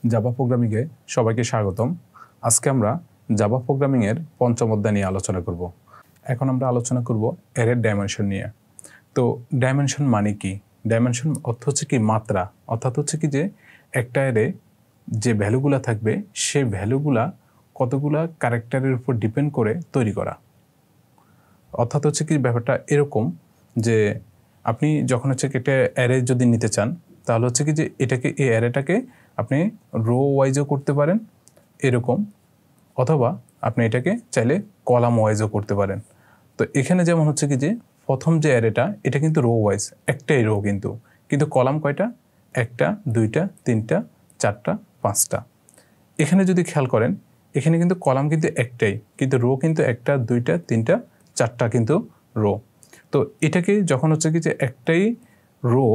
Java প্রোগ্রামিংয়ে সবাইকে স্বাগতম। আজকে আমরা জাভা প্রোগ্রামিংয়ের পঞ্চম অধ্যায় নিয়ে আলোচনা করব। এখন আমরা আলোচনা করব অ্যারের ডাইমেনশন নিয়ে। তো ডাইমেনশন মানে কি? ডাইমেনশন অর্থ হচ্ছে কি মাত্রা, অর্থাৎ হচ্ছে কি যে একটা অ্যারে যে ভ্যালুগুলা থাকবে সেই ভ্যালুগুলা কতগুলা ক্যারেক্টারের উপর ডিপেন্ড করে তৈরি করা। অর্থাৎ হচ্ছে কি ব্যাপারটা এরকম যে আপনি যখন হচ্ছে কি একটা অ্যারে যদি নিতে চান তাহলে হচ্ছে কি যে এই অ্যারেটাকে আপনি রো ওয়াইজও করতে পারেন এরকম, অথবা আপনি এটাকে চাইলে কলাম ওয়াইজও করতে পারেন। তো এখানে যেমন হচ্ছে কি যে প্রথম যে অ্যারেটা এটা কিন্তু রো ওয়াইজ, একটাই রো, কিন্তু কলাম কয়টা? একটা, দুইটা, তিনটা, চারটা, পাঁচটা। এখানে যদি খেয়াল করেন এখানে কিন্তু কলাম কিন্তু একটাই, কিন্তু রো কিন্তু একটা, দুইটা, তিনটা, চারটা কিন্তু রো। তো এটাকে যখন হচ্ছে কি যে একটাই রো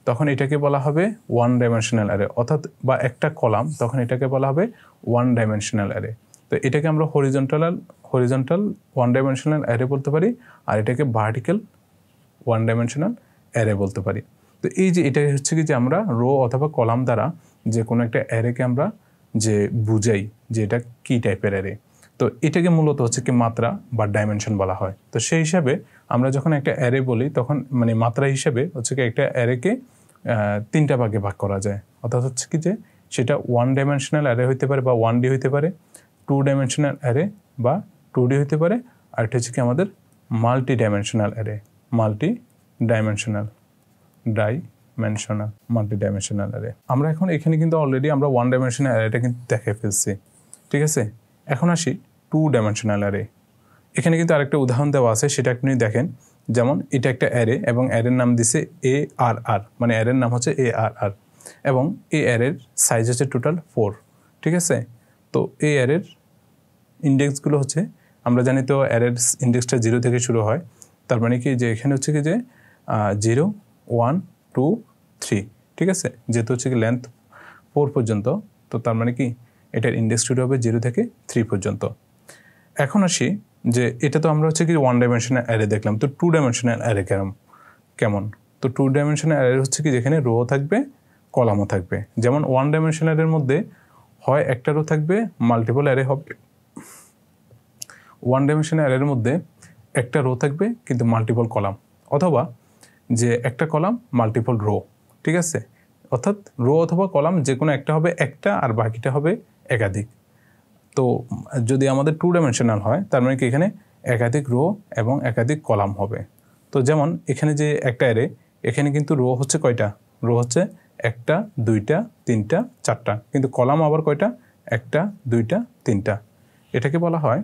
তখন এটাকে বলা হবে ওয়ান ডাইমেনশনাল অ্যারে, অর্থাৎ বা একটা কলাম তখন এটাকে বলা হবে ওয়ান ডাইমেনশনাল অ্যারে। তো এটাকে আমরা হরিজন্টাল ওয়ান ডাইমেনশনাল অ্যারে বলতে পারি, আর এটাকে ভার্টিক্যাল ওয়ান ডাইমেনশনাল অ্যারে বলতে পারি। তো এই যে এটা হচ্ছে কি যে আমরা রো অথবা কলাম দ্বারা যে কোনো একটা অ্যারেকে আমরা যে বুঝাই যে এটা কী টাইপের অ্যারে। তো এটাকে মূলত হচ্ছে কি মাত্রা বা ডাইমেনশন বলা হয়। তো সেই হিসাবে আমরা যখন একটা অ্যারে বলি তখন মানে মাত্রা হিসেবে হচ্ছে কি একটা অ্যারেকে তিনটা ভাগে ভাগ করা যায়। অর্থাৎ হচ্ছে কি যে সেটা ওয়ান ডাইমেনশনাল অ্যারে হইতে পারে বা 1D হইতে পারে, টু ডাইমেনশনাল অ্যারে বা 2D হইতে পারে, আর এটা হচ্ছে কি আমাদের multi dimensional array, multi dimensional array. আমরা এখন এখানে কিন্তু অলরেডি আমরা ওয়ান ডাইমেনশনাল অ্যারেটা কিন্তু দেখে ফেলছি, ঠিক আছে। এখন আসি টু ডাইমেনশনাল অ্যারে। এখানে কিন্তু আরেকটা উদাহরণ দেওয়া আছে, সেটা আপনি দেখেন। যেমন এটা একটা অ্যারে এবং অ্যারের নাম দিছে ARR, মানে অ্যারের নাম হচ্ছে ARR, এবং এই অ্যারের সাইজ হচ্ছে টোটাল 4, ঠিক আছে। তো এই অ্যারের ইন্ডেক্সগুলো হচ্ছে আমরা জানি তো অ্যারের ইন্ডেক্সটা 0 থেকে শুরু হয়, তার মানে কি যে এখানে হচ্ছে কি যে 0, 1, 2, 3, ঠিক আছে। যেহেতু হচ্ছে কি লেন্থ 4 পর্যন্ত, তো তার মানে কি এটার ইন্ডেক্স শুরু হবে 0 থেকে 3 পর্যন্ত। এখন আসি যে এটা তো আমরা হচ্ছে কি ওয়ান ডাইমেনশনাল অ্যারে দেখলাম, তো টু ডাইমেনশনাল অ্যারে কেমন? তো টু ডাইমেনশনাল অ্যারে হচ্ছে কি যেখানে রো থাকবে কলামও থাকবে। যেমন ওয়ান ডাইমেনশনাল অ্যারের মধ্যে হয় একটা রো থাকবে, মাল্টিপল অ্যারে হবে। ওয়ান ডাইমেনশনাল অ্যারের মধ্যে একটা রো থাকবে কিন্তু মাল্টিপল কলাম, অথবা যে একটা কলাম মাল্টিপল রো, ঠিক আছে। অর্থাৎ রো অথবা কলাম যে কোনো একটা হবে একটা, আর বাকিটা হবে একাধিক। তো যদি আমাদের টু ডাইমেনশনাল হয় তার মানে কি এখানে একাধিক রো এবং একাধিক কলাম হবে। তো যেমন এখানে যে একটা অ্যারে, এখানে কিন্তু রো হচ্ছে কয়টা? রো হচ্ছে একটা, দুইটা, তিনটা, চারটা, কিন্তু কলাম আবার কয়টা? একটা, দুইটা, তিনটা। এটাকে বলা হয়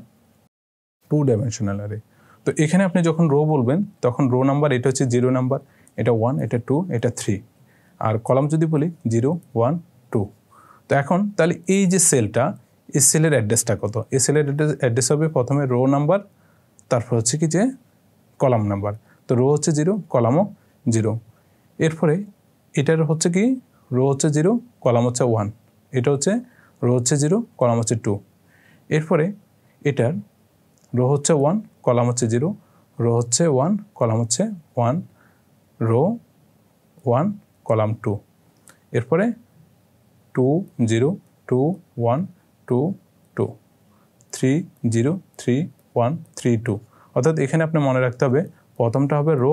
টু ডাইমেনশনাল অ্যারে। তো এখানে আপনি যখন রো বলবেন তখন রো নাম্বার এটা হচ্ছে 0 নাম্বার, এটা 1, এটা 2, এটা 3, আর কলাম যদি বলি 0, 1, 2। তো এখন তাহলে এই যে সেলটা, এই সেলের অ্যাড্রেসটা কত? এই সেলের অ্যাড্রেস হবে প্রথমে রো নাম্বার, তারপর হচ্ছে কি যে কলাম নাম্বার। তো রো হচ্ছে 0, কলামও 0। এরপরে এটার হচ্ছে কি রো হচ্ছে 0, কলাম হচ্ছে 1, এটা হচ্ছে রো হচ্ছে 0, কলাম হচ্ছে 2। এরপরে এটার রো হচ্ছে 1, কলাম হচ্ছে 0, রো হচ্ছে 1, কলাম হচ্ছে 1, রো 1, কলাম 2। এরপরে 2, 0, 2, 1, 2, 2, 3, 0, 3, 1, 3, 2। অর্থাৎ এখানে আপনি মনে রাখতে হবে প্রথমটা হবে রো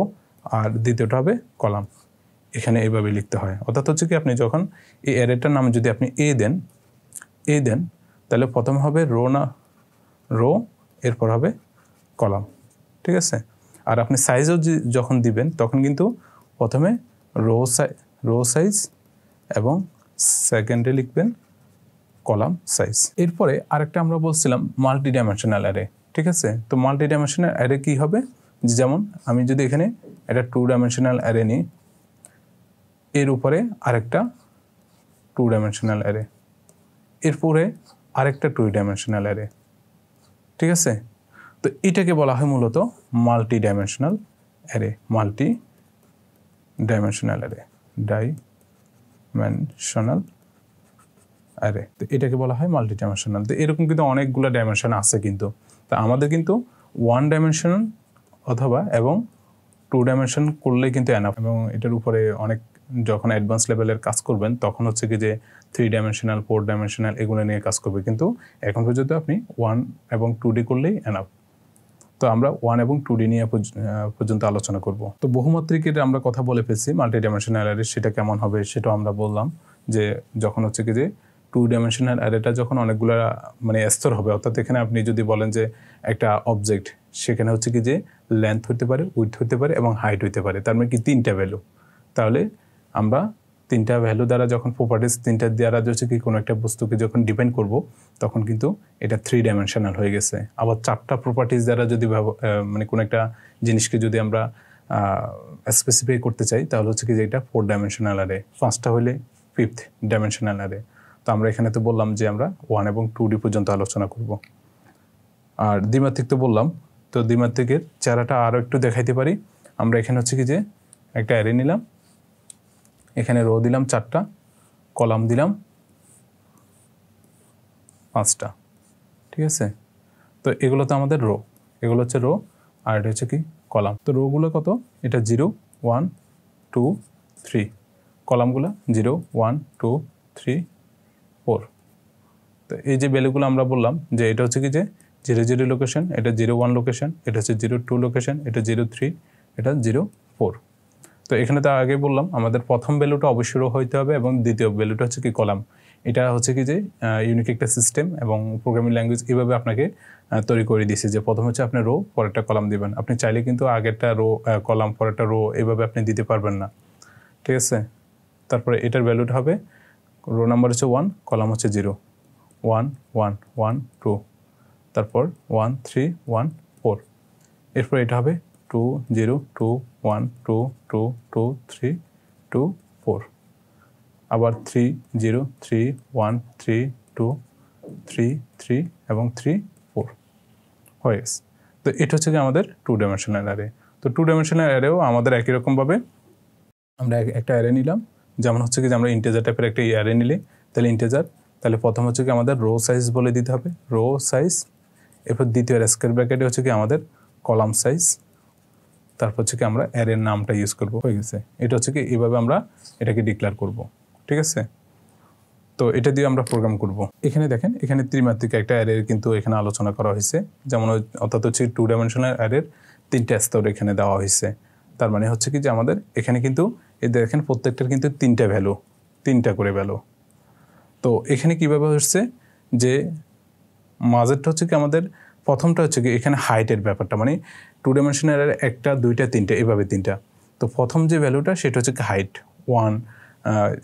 আর দ্বিতীয়টা হবে কলাম। এখানে এইভাবে লিখতে হয়। অর্থাৎ হচ্ছে কি আপনি যখন এই অ্যারেটার নাম যদি আপনি এ দেন তাহলে প্রথম হবে রো, এরপর হবে কলাম, ঠিক আছে। আর আপনি সাইজও যখন দিবেন তখন কিন্তু প্রথমে রো সাইজ এবং সেকেন্ডে লিখবেন কলাম সাইজ। এরপরে আরেকটা আমরা বলছিলাম মাল্টি ডাইমেনশনাল অ্যারে, ঠিক আছে। তো মাল্টি ডাইমেনশনাল অ্যারে কী হবে? যেমন আমি যদি এখানে একটা টু ডাইমেনশনাল অ্যারে নিই, এর উপরে আরেকটা টু ডাইমেনশনাল অ্যারে, এরপরে আরেকটা টু ডাইমেনশনাল অ্যারে, ঠিক আছে। তো এটাকে বলা হয় মূলত মাল্টি ডাইমেনশনাল অ্যারে, অ্যারে। তো এটাকে বলা হয় মাল্টি ডাইমেনশনাল। তো এরকম কিন্তু অনেকগুলো ডাইমেনশন আছে কিন্তু। তা আমাদের কিন্তু ওয়ান ডাইমেনশনাল অথবা এবং টু ডাইমেনশন করলেই কিন্তু এনাফ, এবং এটার উপরে অনেক যখন অ্যাডভান্স লেভেলের কাজ করবেন তখন হচ্ছে কি যে 3 ডাইমেনশনাল 4 ডাইমেনশনাল এগুলো নিয়ে কাজ করবে, কিন্তু এখন পর্যন্ত আপনি 1 এবং 2D করলেই এনাফ। তো আমরা 1 এবং 2D নিয়ে পর্যন্ত আলোচনা করব। তো বহুমাত্রিকের আমরা কথা বলে ফেলছি, মাল্টি ডাইমেনশনাল অ্যারে সেটা কেমন হবে সেটাও আমরা বললাম, যে যখন হচ্ছে কি যে 2 ডাইমেনশনাল অ্যারেটা যখন অনেকগুলো মানে স্তর হবে, অর্থাৎ এখানে আপনি যদি বলেন যে একটা অবজেক্ট, সেখানে হচ্ছে কি যে লেন্থ হতে পারে, উইডথ হতে পারে এবং হাইট হতে পারে, তার মানে কি 3টা ভ্যালু। তাহলে আমরা 3টা ভ্যালু দ্বারা যখন প্রপার্টিস 3টা দ্বারা হচ্ছে কি কোনো একটা বস্তুকে যখন ডিপেন্ড করব, তখন কিন্তু এটা 3 ডাইমেনশনাল হয়ে গেছে। আবার 4টা প্রপার্টিস দ্বারা যদি মানে কোনো একটা জিনিসকে যদি আমরা স্পেসিফাই করতে চাই, তাহলে হচ্ছে কি যে এটা 4 ডাইমেনশনাল অ্যারে, 5টা হলে 5th ডাইমেনশনাল অ্যারে। তো আমরা এখানে তো বললাম যে আমরা 1 এবং 2D পর্যন্ত আলোচনা করব। আর দ্বিমাত্রিক তো বললাম, তো দ্বিমাত্রিকের চেহারাটা আরও একটু দেখাইতে পারি। আমরা এখানে হচ্ছে কি যে একটা অ্যারে নিলাম, এখানে রো দিলাম 4টা, কলাম দিলাম 5টা, ঠিক আছে। তো এগুলো তো আমাদের রো, এগুলো হচ্ছে রো, আর এটা হচ্ছে কি কলাম। তো রোগুলো কত, এটা 0 1 2 3, কলামগুলো 0 1 2 3 4। তো এই যে ভ্যালুগুলো আমরা বললাম যে এটা হচ্ছে কি যে 0 0 লোকেশন, এটা 0 1 লোকেশন, এটা হচ্ছে 0 2 লোকেশন, এটা 0 3, এটা 0 4। তো এখানে তো আগে বললাম আমাদের প্রথম ভ্যালুটা অবশ্যই রো হইতে হবে এবং দ্বিতীয় ভ্যালুটা হচ্ছে কি কলাম। এটা হচ্ছে কি যে ইউনিক একটা সিস্টেম এবং প্রোগ্রামিং ল্যাঙ্গুয়েজ এভাবে আপনাকে তৈরি করে দিয়েছে যে প্রথম হচ্ছে আপনি রো পরেরটা কলাম দিবেন। আপনি চাইলে কিন্তু আগেরটা রো কলাম পরেরটা রো এভাবে আপনি দিতে পারবেন না, ঠিক আছে। তারপরে এটার ভ্যালুটা হবে রো নাম্বার হচ্ছে 1, কলাম হচ্ছে 0 1 1 1 2, তারপর 1 3 1 4, এরপর এটা হবে 2 0 2 1 2 2 2 3 2 4, আবার 3 0 3 1 3 2 3 3 এবং 3 4 হয়ে গেছে। তো এটা হচ্ছে কি আমাদের 2 ডাইমেনশনাল অ্যারে। তো 2 ডাইমেনশনাল অ্যারেও আমাদের একই রকমভাবে আমরা একটা অ্যারে নিলাম, যেমন হচ্ছে কি যে আমরা ইন্টিজার টাইপের একটা অ্যারে নিলে, তাহলে ইন্টিজার, তাহলে প্রথম হচ্ছে কি আমাদের রো সাইজ বলে দিতে হবে, রো সাইজ। এরপর দ্বিতীয় স্কয়ার ব্র্যাকেটে হচ্ছে কি আমাদের কলাম সাইজ, তারপর হচ্ছে কি আমরা অ্যারের নামটা ইউজ করব, হয়ে গেছে। এটা হচ্ছে কি এইভাবে আমরা এটাকে ডিক্লেয়ার করব, ঠিক আছে। তো এটা দিয়ে আমরা প্রোগ্রাম করব। এখানে দেখেন, এখানে ত্রিমাত্রিক একটা অ্যারের কিন্তু এখানে আলোচনা করা হয়েছে, যেমন অর্থাৎ হচ্ছে 2 ডাইমেনশনাল অ্যারের 3টা স্তর এখানে দেওয়া হয়েছে। তার মানে হচ্ছে কি যে আমাদের এখানে কিন্তু এই দেখেন প্রত্যেকটার কিন্তু 3টা ভ্যালু, 3টা করে ভ্যালু। তো এখানে কীভাবে হচ্ছে যে মাঝেরটা হচ্ছে কি আমাদের প্রথমটা হচ্ছে কি এখানে হাইটের ব্যাপারটা, মানে 2 ডাইমেনশনাল অ্যারে 1টা 2টা 3টা এভাবে 3টা। তো প্রথম যে ভ্যালুটা সেটা হচ্ছে কি হাইট 1।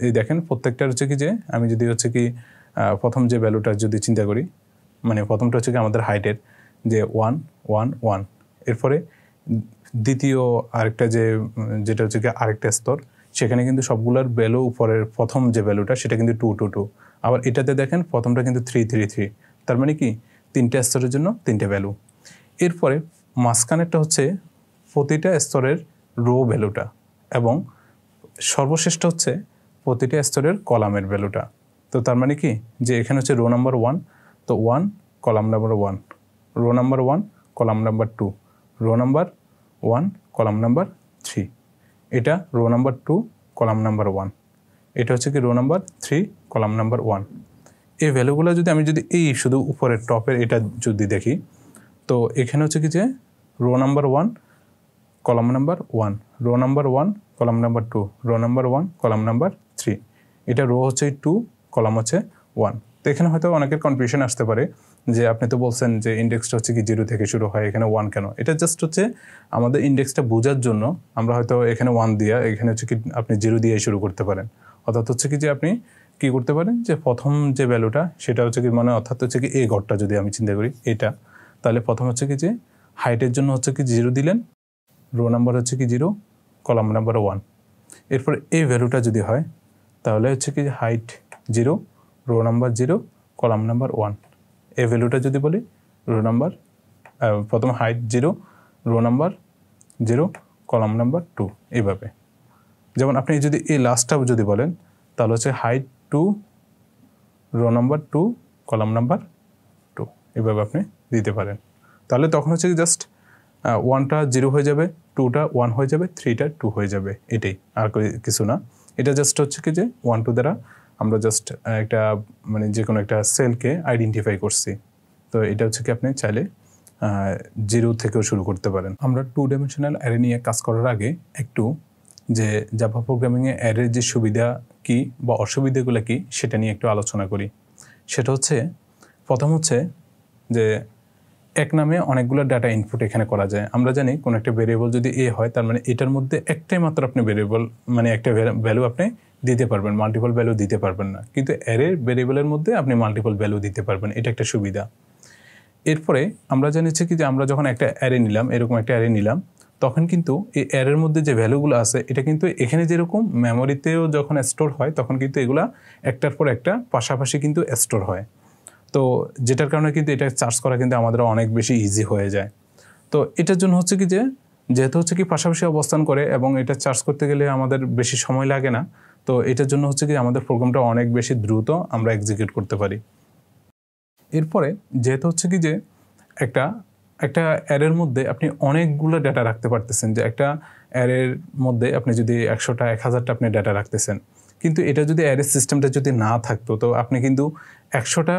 এই দেখেন প্রত্যেকটার হচ্ছে কি যে আমি যদি হচ্ছে কি প্রথম যে ভ্যালুটা যদি চিন্তা করি, মানে প্রথমটা হচ্ছে কি আমাদের হাইটের যে 1 1 1, এরপরে দ্বিতীয় আরেকটা যেটা হচ্ছে কি আরেকটা স্তর, সেখানে কিন্তু সবগুলোর ভ্যালু উপরের প্রথম যে ভ্যালুটা সেটা কিন্তু 2 2 2, আবার এটাতে দেখেন প্রথমটা কিন্তু 3 3 3, তার মানে কি 3টা স্তরের জন্য 3টে ভ্যালু। এরপরে মাঝখানেরটা হচ্ছে প্রতিটা স্তরের রো ভ্যালুটা এবং সর্বশেষটা হচ্ছে প্রতিটা স্তরের কলামের ভ্যালুটা। তো তার মানে কি যে এখানে হচ্ছে রো নাম্বার 1, তো 1 column number 1, rho number 1 column number 2, rho number 1 column number 3, এটা রো নাম্বার 2 কলাম নাম্বার 1, এটা হচ্ছে কি রো নাম্বার 3 কলাম নাম্বার 1। এই ভ্যালুগুলো যদি আমি যদি এই শুধু উপরের টপের এটা যদি দেখি, তো এখানে হচ্ছে কি যে rho number 1 column number 1, rho number 1 column number 2, rho number 1 column number 3, এটা রো হচ্ছে 2 কলাম হচ্ছে 1। তো এখানে হয়তো অনেকের কনফিউশন আসতে পারে যে আপনি তো বলছেন যে ইন্ডেক্সটা হচ্ছে কি 0 থেকে শুরু হয়, এখানে 1 কেন? এটা জাস্ট হচ্ছে আমাদের ইন্ডেক্সটা বোঝার জন্য আমরা হয়তো এখানে 1 দিয়া, এখানে হচ্ছে কি আপনি 0 দিয়ে শুরু করতে পারেন। অর্থাৎ হচ্ছে কি যে আপনি কি করতে পারেন যে প্রথম যে ভ্যালুটা সেটা হচ্ছে কি মানে অর্থাৎ হচ্ছে কি এই ঘরটা যদি আমি চিন্তা করি এটা, তাহলে প্রথম হচ্ছে কি যে হাইটের জন্য হচ্ছে কি 0 দিলেন, রো নাম্বার হচ্ছে কি 0 কলাম নাম্বার 1, এরপর এই ভ্যালুটা যদি হয় তাহলে হচ্ছে কি height 0 rho number 0 column number 1, এই ভ্যালুটা যদি বলি রো নাম্বার প্রথম height 0 rho number 0 column number 2, এইভাবে। যেমন আপনি যদি এই লাস্টটা যদি বলেন তাহলে হচ্ছে height 2 rho number 2 column number 2, এইভাবে আপনি দিতে পারেন। তাহলে তখন হচ্ছে জাস্ট 1টা 0 হয়ে যাবে, 2টা 1 হয়ে যাবে, 3টা 2 হয়ে যাবে, এটাই আর কিছু না। এটা জাস্ট হচ্ছে কি যে 1 2 দ্বারা আমরা জাস্ট একটা মানে যে কোনো একটা সেলকে আইডেন্টিফাই করছি। তো এটা হচ্ছে কি আপনি চাইলে 0 থেকেও শুরু করতে পারেন। আমরা 2 ডাইমেনশনাল অ্যারে নিয়ে কাজ করার আগে একটু যে জাভা প্রোগ্রামিংয়ে অ্যারের যে সুবিধা কি বা অসুবিধাগুলো কি সেটা নিয়ে একটু আলোচনা করি। সেটা হচ্ছে প্রথম হচ্ছে যে এক নামে অনেকগুলো ডাটা ইনপুট এখানে করা যায়। আমরা জানি কোনো একটা ভেরিয়েবল যদি এ হয় তার মানে এটার মধ্যে একটাই মাত্র আপনি ভেরিয়েবল মানে একটা ভ্যালু আপনি দিতে পারবেন, মাল্টিপল ভ্যালু দিতে পারবেন না। কিন্তু অ্যারের ভেরিয়েবলের মধ্যে আপনি মাল্টিপল ভ্যালু দিতে পারবেন, এটা একটা সুবিধা। এরপরে আমরা জানিছি কি যে আমরা যখন একটা অ্যারে নিলাম, এরকম একটা অ্যারে নিলাম, তখন কিন্তু এই অ্যারের মধ্যে যে ভ্যালুগুলো আছে এটা কিন্তু এখানে যেরকম মেমোরিতেও যখন স্টোর হয় তখন কিন্তু এগুলা একটার পর একটা পাশাপাশি কিন্তু স্টোর হয়। তো যেটার কারণে কিন্তু এটা চার্জ করা কিন্তু আমাদের অনেক বেশি ইজি হয়ে যায়। তো এটার জন্য হচ্ছে কি যে যেহেতু হচ্ছে কি পাশাপাশি অবস্থান করে এবং এটা চার্জ করতে গেলে আমাদের বেশি সময় লাগে না, তো এটার জন্য হচ্ছে কি আমাদের প্রোগ্রামটা অনেক বেশি দ্রুত আমরা এক্সিকিউট করতে পারি। এরপরে যেহেতু হচ্ছে কি যে একটা অ্যারের মধ্যে আপনি অনেকগুলো ডেটা রাখতে পারতেছেন, যে একটা অ্যারের মধ্যে আপনি যদি 100টা 1000টা আপনি ডেটা রাখতেছেন, কিন্তু এটা যদি অ্যারে সিস্টেমটা যদি না থাকতো তো আপনি কিন্তু 100টা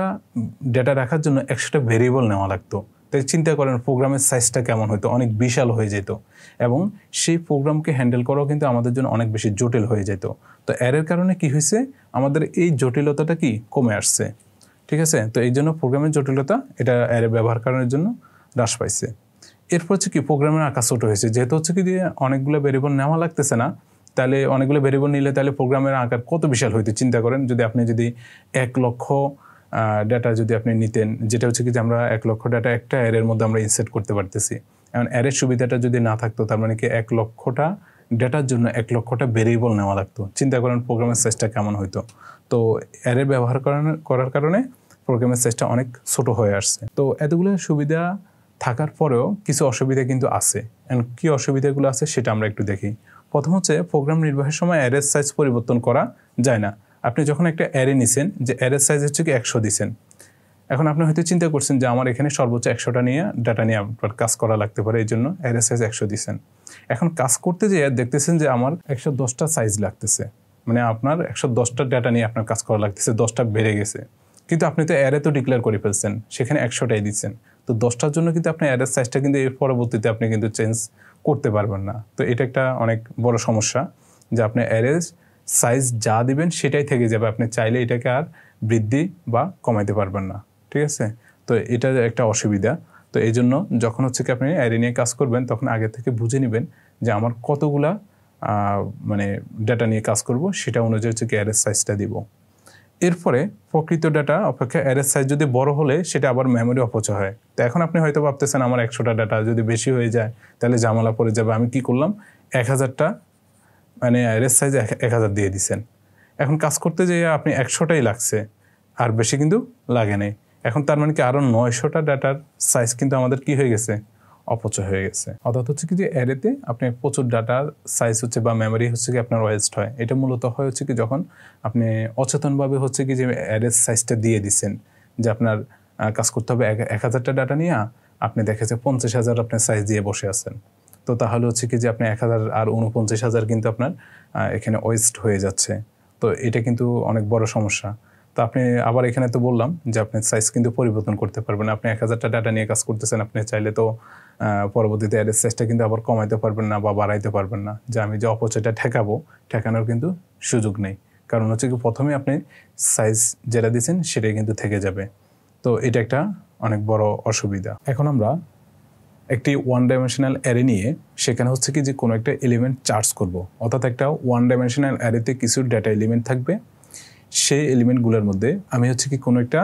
ডেটা রাখার জন্য 100টা ভেরিয়েবল নেওয়া লাগতো। তাই চিন্তা করেন প্রোগ্রামের সাইজটা কেমন হতো, অনেক বিশাল হয়ে যেত এবং সেই প্রোগ্রামকে হ্যান্ডেল করাও কিন্তু আমাদের জন্য অনেক বেশি জটিল হয়ে যেত। তো অ্যারের কারণে কি হয়েছে, আমাদের এই জটিলতাটা কি কমে আসছে। ঠিক আছে, তো এই জন্য প্রোগ্রামের জটিলতা এটা অ্যারে ব্যবহার করার জন্য হ্রাস পাইছে। এরপর হচ্ছে কি প্রোগ্রামের আকার ছোট হয়েছে, যেহেতু হচ্ছে কি যে অনেকগুলো ভেরিয়েবল নেওয়া লাগতেছে না, তাহলে অনেকগুলো ভেরিয়েবল নিলে তাহলে প্রোগ্রামের আকার কত বিশাল হইতো চিন্তা করেন। যদি আপনি যদি 1 লক্ষ ডাটা যদি আপনি নিতেন, যেটা হচ্ছে কি যে আমরা 1 লক্ষ ডাটা একটা অ্যারের মধ্যে আমরা ইনসার্ট করতে পারতেছি। এখন অ্যারের সুবিধাটা যদি না থাকতো তার মানে কি 1 লক্ষটা ডেটার জন্য 1 লক্ষটা ভেরিয়েবল নেওয়া লাগতো। চিন্তা করেন প্রোগ্রামের সাইজটা কেমন হইতো। তো অ্যারে ব্যবহার করার কারণে প্রোগ্রামের সাইজটা অনেক ছোট হয়ে আসছে। তো এতগুলো সুবিধা থাকার পরেও কিছু অসুবিধা কিন্তু আছে। এন্ড কী অসুবিধাগুলো আছে সেটা আমরা একটু দেখি। প্রথম হচ্ছে প্রোগ্রাম নির্বাহের সময় অ্যারের সাইজ পরিবর্তন করা যায় না। আপনি যখন একটা অ্যারে নিছেন, যে অ্যারের সাইজ হচ্ছে কি 100 দিছেন, এখন আপনি হয়তো চিন্তা করছেন যে আমার এখানে সর্বোচ্চ 100টা নিয়ে ডাটা নিয়ে আপনার কাজ করা লাগতে পারে, এই জন্য অ্যারের সাইজ 100 দিছেন। এখন কাজ করতে যেয়ে দেখতেছেন যে আমার 110টা সাইজ লাগতেছে, মানে আপনার 110টা ডাটা নিয়ে আপনার কাজ করা লাগতেছে, 10টা বেড়ে গেছে। কিন্তু আপনি তো অ্যারে তো ডিক্লেয়ার করে ফেলছেন, সেখানে 100টাই দিচ্ছেন। তো 10টার জন্য কিন্তু আপনি অ্যারের সাইজটা কিন্তু এর পরবর্তীতে আপনি কিন্তু চেঞ্জ করতে পারবেন না। তো এটা একটা অনেক বড় সমস্যা, যে আপনি অ্যারের সাইজ যা দিবেন সেটাই থেকে যাবে, আপনি চাইলে এটাকে আর বৃদ্ধি বা কমাইতে পারবেন না। ঠিক আছে, তো এটা একটা অসুবিধা। তো এই জন্য যখন হচ্ছে কি আপনি অ্যারে নিয়ে কাজ করবেন তখন আগে থেকে বুঝে নেবেন যে আমার কতগুলা মানে ডাটা নিয়ে কাজ করব, সেটা অনুযায়ী হচ্ছে কি অ্যারের সাইজটা দিব। এরপরে প্রকৃত ডাটা অপেক্ষা অ্যারের সাইজ যদি বড় হলে সেটা আবার মেমোরি অপচয় হয়। তো এখন আপনি হয়তো ভাবতেছেন আমার 100টা ডাটা যদি বেশি হয়ে যায় তাহলে ঝামেলা পড়ে যাবে, আমি কি করলাম 1000টা মানে অ্যারের সাইজ 1000 দিয়ে দিচ্ছেন। এখন কাজ করতে যেয়ে আপনি 100টাই লাগছে, আর বেশি কিন্তু লাগে নাই। এখন তার মানে কি আরও 900টা ডাটার সাইজ কিন্তু আমাদের কি হয়ে গেছে, অপচয় হয়ে গেছে। অর্থাৎ হচ্ছে কি যে অ্যারেতে আপনি প্রচুর ডাটার সাইজ হচ্ছে বা মেমোরি হচ্ছে কি আপনার ওয়েস্ট হয়। এটা মূলত হয় হচ্ছে কি যখন আপনি অচেতনভাবে হচ্ছে কি যে অ্যারের সাইজটা দিয়ে দিচ্ছেন, যে আপনার কাজ করতে হবে 1000টা ডাটা নিয়ে, আপনি দেখেছে 50,000 আপনার সাইজ দিয়ে বসে আছেন। তো তাহলে হচ্ছে কি যে আপনি 1000 আর 49,000 কিন্তু আপনার এখানে ওয়েস্ট হয়ে যাচ্ছে। তো এটা কিন্তু অনেক বড় সমস্যা। তো আপনি আবার এখানে তো বললাম যে আপনি সাইজ কিন্তু পরিবর্তন করতে পারবেন। আপনি 1000টা ডাটা নিয়ে কাজ করতেছেন, আপনি চাইলে তো পরবর্তীতে অ্যারের সাইজটা কিন্তু আবার কমাইতে পারবেন না বা বাড়াইতে পারবেন না, যে আমি যে অপচয়টা ঠেকানোর কিন্তু সুযোগ নেই। কারণ হচ্ছে কি প্রথমে আপনি সাইজ যেটা দিয়েছেন সেটাই কিন্তু থেকে যাবে। তো এটা একটা অনেক বড় অসুবিধা। এখন আমরা একটি 1 ডাইমেনশনাল অ্যারে নিয়ে সেখানে হচ্ছে কি যে কোনো একটা এলিমেন্ট চার্জ করব। অর্থাৎ একটা 1 ডাইমেনশনাল অ্যারেতে কিছু ডেটা এলিমেন্ট থাকবে, সেই এলিমেন্টগুলোর মধ্যে আমি হচ্ছে কি কোনো একটা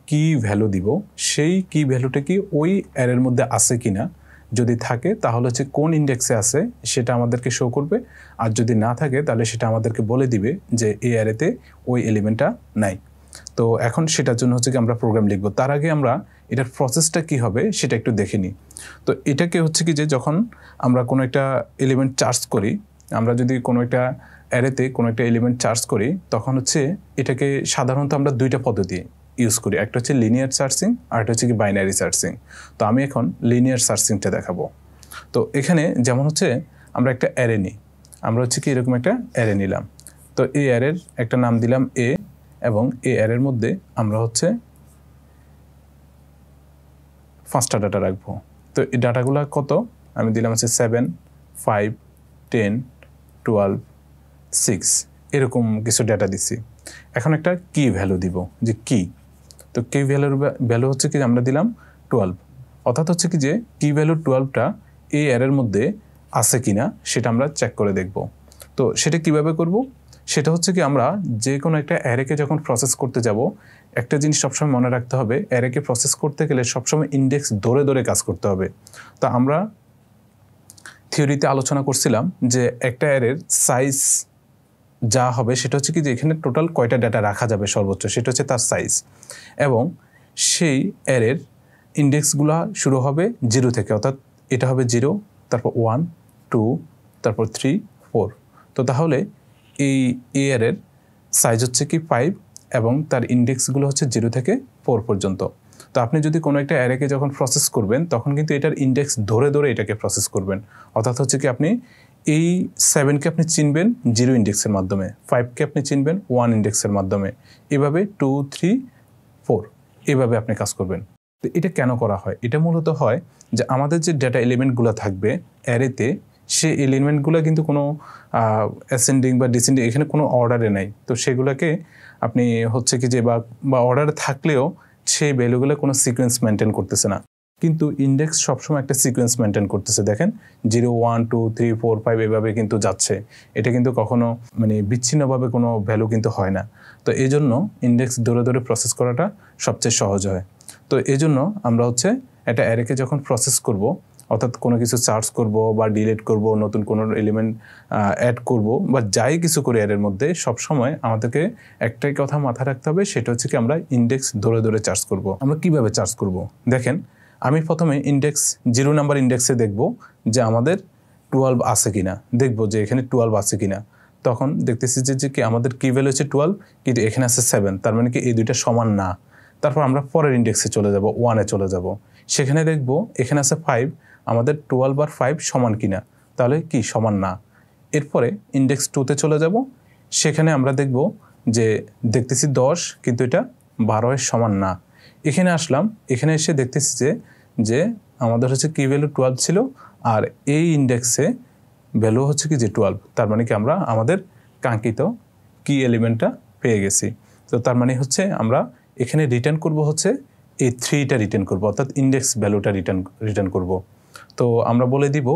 কি ভ্যালু দিব, সেই কি ভ্যালুটা কি ওই অ্যারের মধ্যে আছে কিনা, যদি থাকে তাহলে হচ্ছে কোন ইন্ডেক্সে আছে সেটা আমাদেরকে শো করবে, আর যদি না থাকে তাহলে সেটা আমাদেরকে বলে দিবে যে এই অ্যারেতে ওই এলিমেন্টটা নাই। তো এখন সেটার জন্য হচ্ছে কি আমরা প্রোগ্রাম লিখব। তার আগে আমরা এটার প্রসেসটা কি হবে সেটা একটু দেখে নিই। তো এটাকে হচ্ছে কি যে যখন আমরা কোনো একটা এলিমেন্ট চার্জ করি, আমরা যদি কোনো একটা অ্যারেতে কোনো একটা এলিমেন্ট চার্জ করি তখন হচ্ছে এটাকে সাধারণত আমরা দুইটা পদ্ধতি ইউজ করি, একটা হচ্ছে লিনিয়ার সার্চিং আর একটা হচ্ছে কি বাইনারি সার্চিং। তো আমি এখন লিনিয়ার সার্চিংটা দেখাবো। তো এখানে যেমন হচ্ছে আমরা একটা অ্যারে নিই, আমরা হচ্ছে কি এরকম একটা অ্যারে নিলাম। তো তো এই অ্যারের একটা নাম দিলাম এ, এবং এই অ্যারের মধ্যে আমরা হচ্ছে 5টা ডাটা রাখবো। তো এই ডাটাগুলো কত আমি দিলাম হচ্ছে 7, 5, 10, 12, 6 এরকম কিছু ডাটা দিছি। এখন একটা কি ভ্যালু দিব, যে কি। তো কি ভ্যালু হচ্ছে কি আমরা দিলাম 12, অর্থাৎ হচ্ছে কি যে কি ভ্যালু 12টা এই অ্যারের মধ্যে আছে কিনা সেটা আমরা চেক করে দেখব। তো সেটা কিভাবে করব, সেটা হচ্ছে কি আমরা যে কোনো একটা অ্যারেকে যখন প্রসেস করতে যাব, একটা জিনিস সবসময় মনে রাখতে হবে, অ্যারেকে প্রসেস করতে গেলে সবসময় ইন্ডেক্স ধরে ধরে কাজ করতে হবে। তো আমরা থিওরিতে আলোচনা করছিলাম যে একটা অ্যারের সাইজ যা হবে সেটা হচ্ছে কি যে এখানে টোটাল কয়টা ডাটা রাখা যাবে সর্বোচ্চ, সেটা হচ্ছে তার সাইজ, এবং সেই অ্যারের ইন্ডেক্সগুলো শুরু হবে 0 থেকে, অর্থাৎ এটা হবে 0, তারপর 1, 2, তারপর 3, 4। তো তাহলে এই অ্যারের সাইজ হচ্ছে কি 5, এবং তার ইন্ডেক্সগুলো হচ্ছে 0 থেকে 4 পর্যন্ত। তো আপনি যদি কোনো একটা অ্যারেকে যখন প্রসেস করবেন তখন কিন্তু এটার ইন্ডেক্স ধরে ধরে এটাকে প্রসেস করবেন, অর্থাৎ হচ্ছে কি আপনি এই 7কে আপনি চিনবেন 0 ইন্ডেক্সের মাধ্যমে, 5কে আপনি চিনবেন 1 ইন্ডেক্সের মাধ্যমে, এভাবে 2, 3, 4 এভাবে আপনি কাজ করবেন। তো এটা কেন করা হয়? এটা মূলত হয় যে আমাদের যে ডেটা এলিমেন্টগুলো থাকবে অ্যারেতে, সেই এলিমেন্টগুলো কিন্তু কোনো অ্যাসেন্ডিং বা ডিসেন্ডিং এখানে কোনো অর্ডারে নাই। তো সেগুলোকে আপনি হচ্ছে কি যে বা অর্ডারে থাকলেও সেই ভ্যালুগুলো কোনো সিকোয়েন্স মেনটেন করতেছে না, কিন্তু ইন্ডেক্স সবসময় একটা সিকোয়েন্স মেনটেন করতেছে। দেখেন 0, 1, 2, 3, 4, 5 এভাবে কিন্তু যাচ্ছে, এটা কিন্তু কখনো মানে বিচ্ছিন্নভাবে কোনো ভ্যালু কিন্তু হয় না। তো এই জন্য ইন্ডেক্স ধরে ধরে প্রসেস করাটা সবচেয়ে সহজ হয়। তো এই জন্য আমরা হচ্ছে একটা অ্যারেকে যখন প্রসেস করব, অর্থাৎ কোনো কিছু সার্চ করব বা ডিলিট করব, নতুন কোনো এলিমেন্ট অ্যাড করব বা যাই কিছু করে অ্যারের মধ্যে, সবসময় আমাদেরকে একটাই কথা মাথায় রাখতে হবে, সেটা হচ্ছে কি আমরা ইন্ডেক্স ধরে ধরে চার্জ করব। আমরা কিভাবে চার্জ করব? দেখেন আমি প্রথমে ইন্ডেক্স 0 নাম্বার ইন্ডেক্সে দেখব যে আমাদের 12 আছে কিনা, দেখব যে এখানে 12 আছে কিনা। তখন দেখতেছি যে কি আমাদের কি ভ্যালু হচ্ছে 12, কিন্তু এখানে আছে 7, তার মানে কি এই দুইটা সমান না। তারপর আমরা পরের ইন্ডেক্সে চলে যাব, 1-এ চলে যাব, সেখানে দেখব এখানে আছে 5, আমাদের 12 আর 5 সমান কিনা, তাহলে কি সমান না। এরপরে ইন্ডেক্স 2-তে চলে যাব, সেখানে আমরা দেখব যে দেখতেছি 10, কিন্তু এটা 12-এর সমান না। এখানে আসলাম, এখানে এসে দেখতেছি যে আমাদের হচ্ছে কি ভ্যালু 12 ছিল, আর এই ইন্ডেক্সে ভ্যালু হচ্ছে কি যে 12, তার মানে কি আমরা আমাদের কাঙ্ক্ষিত কি এলিমেন্টটা পেয়ে গেছি। তো তার মানে হচ্ছে আমরা এখানে রিটার্ন করব হচ্ছে এই 3টা রিটার্ন করব, অর্থাৎ ইন্ডেক্স ভ্যালুটা রিটার্ন করব। তো আমরা বলে দিব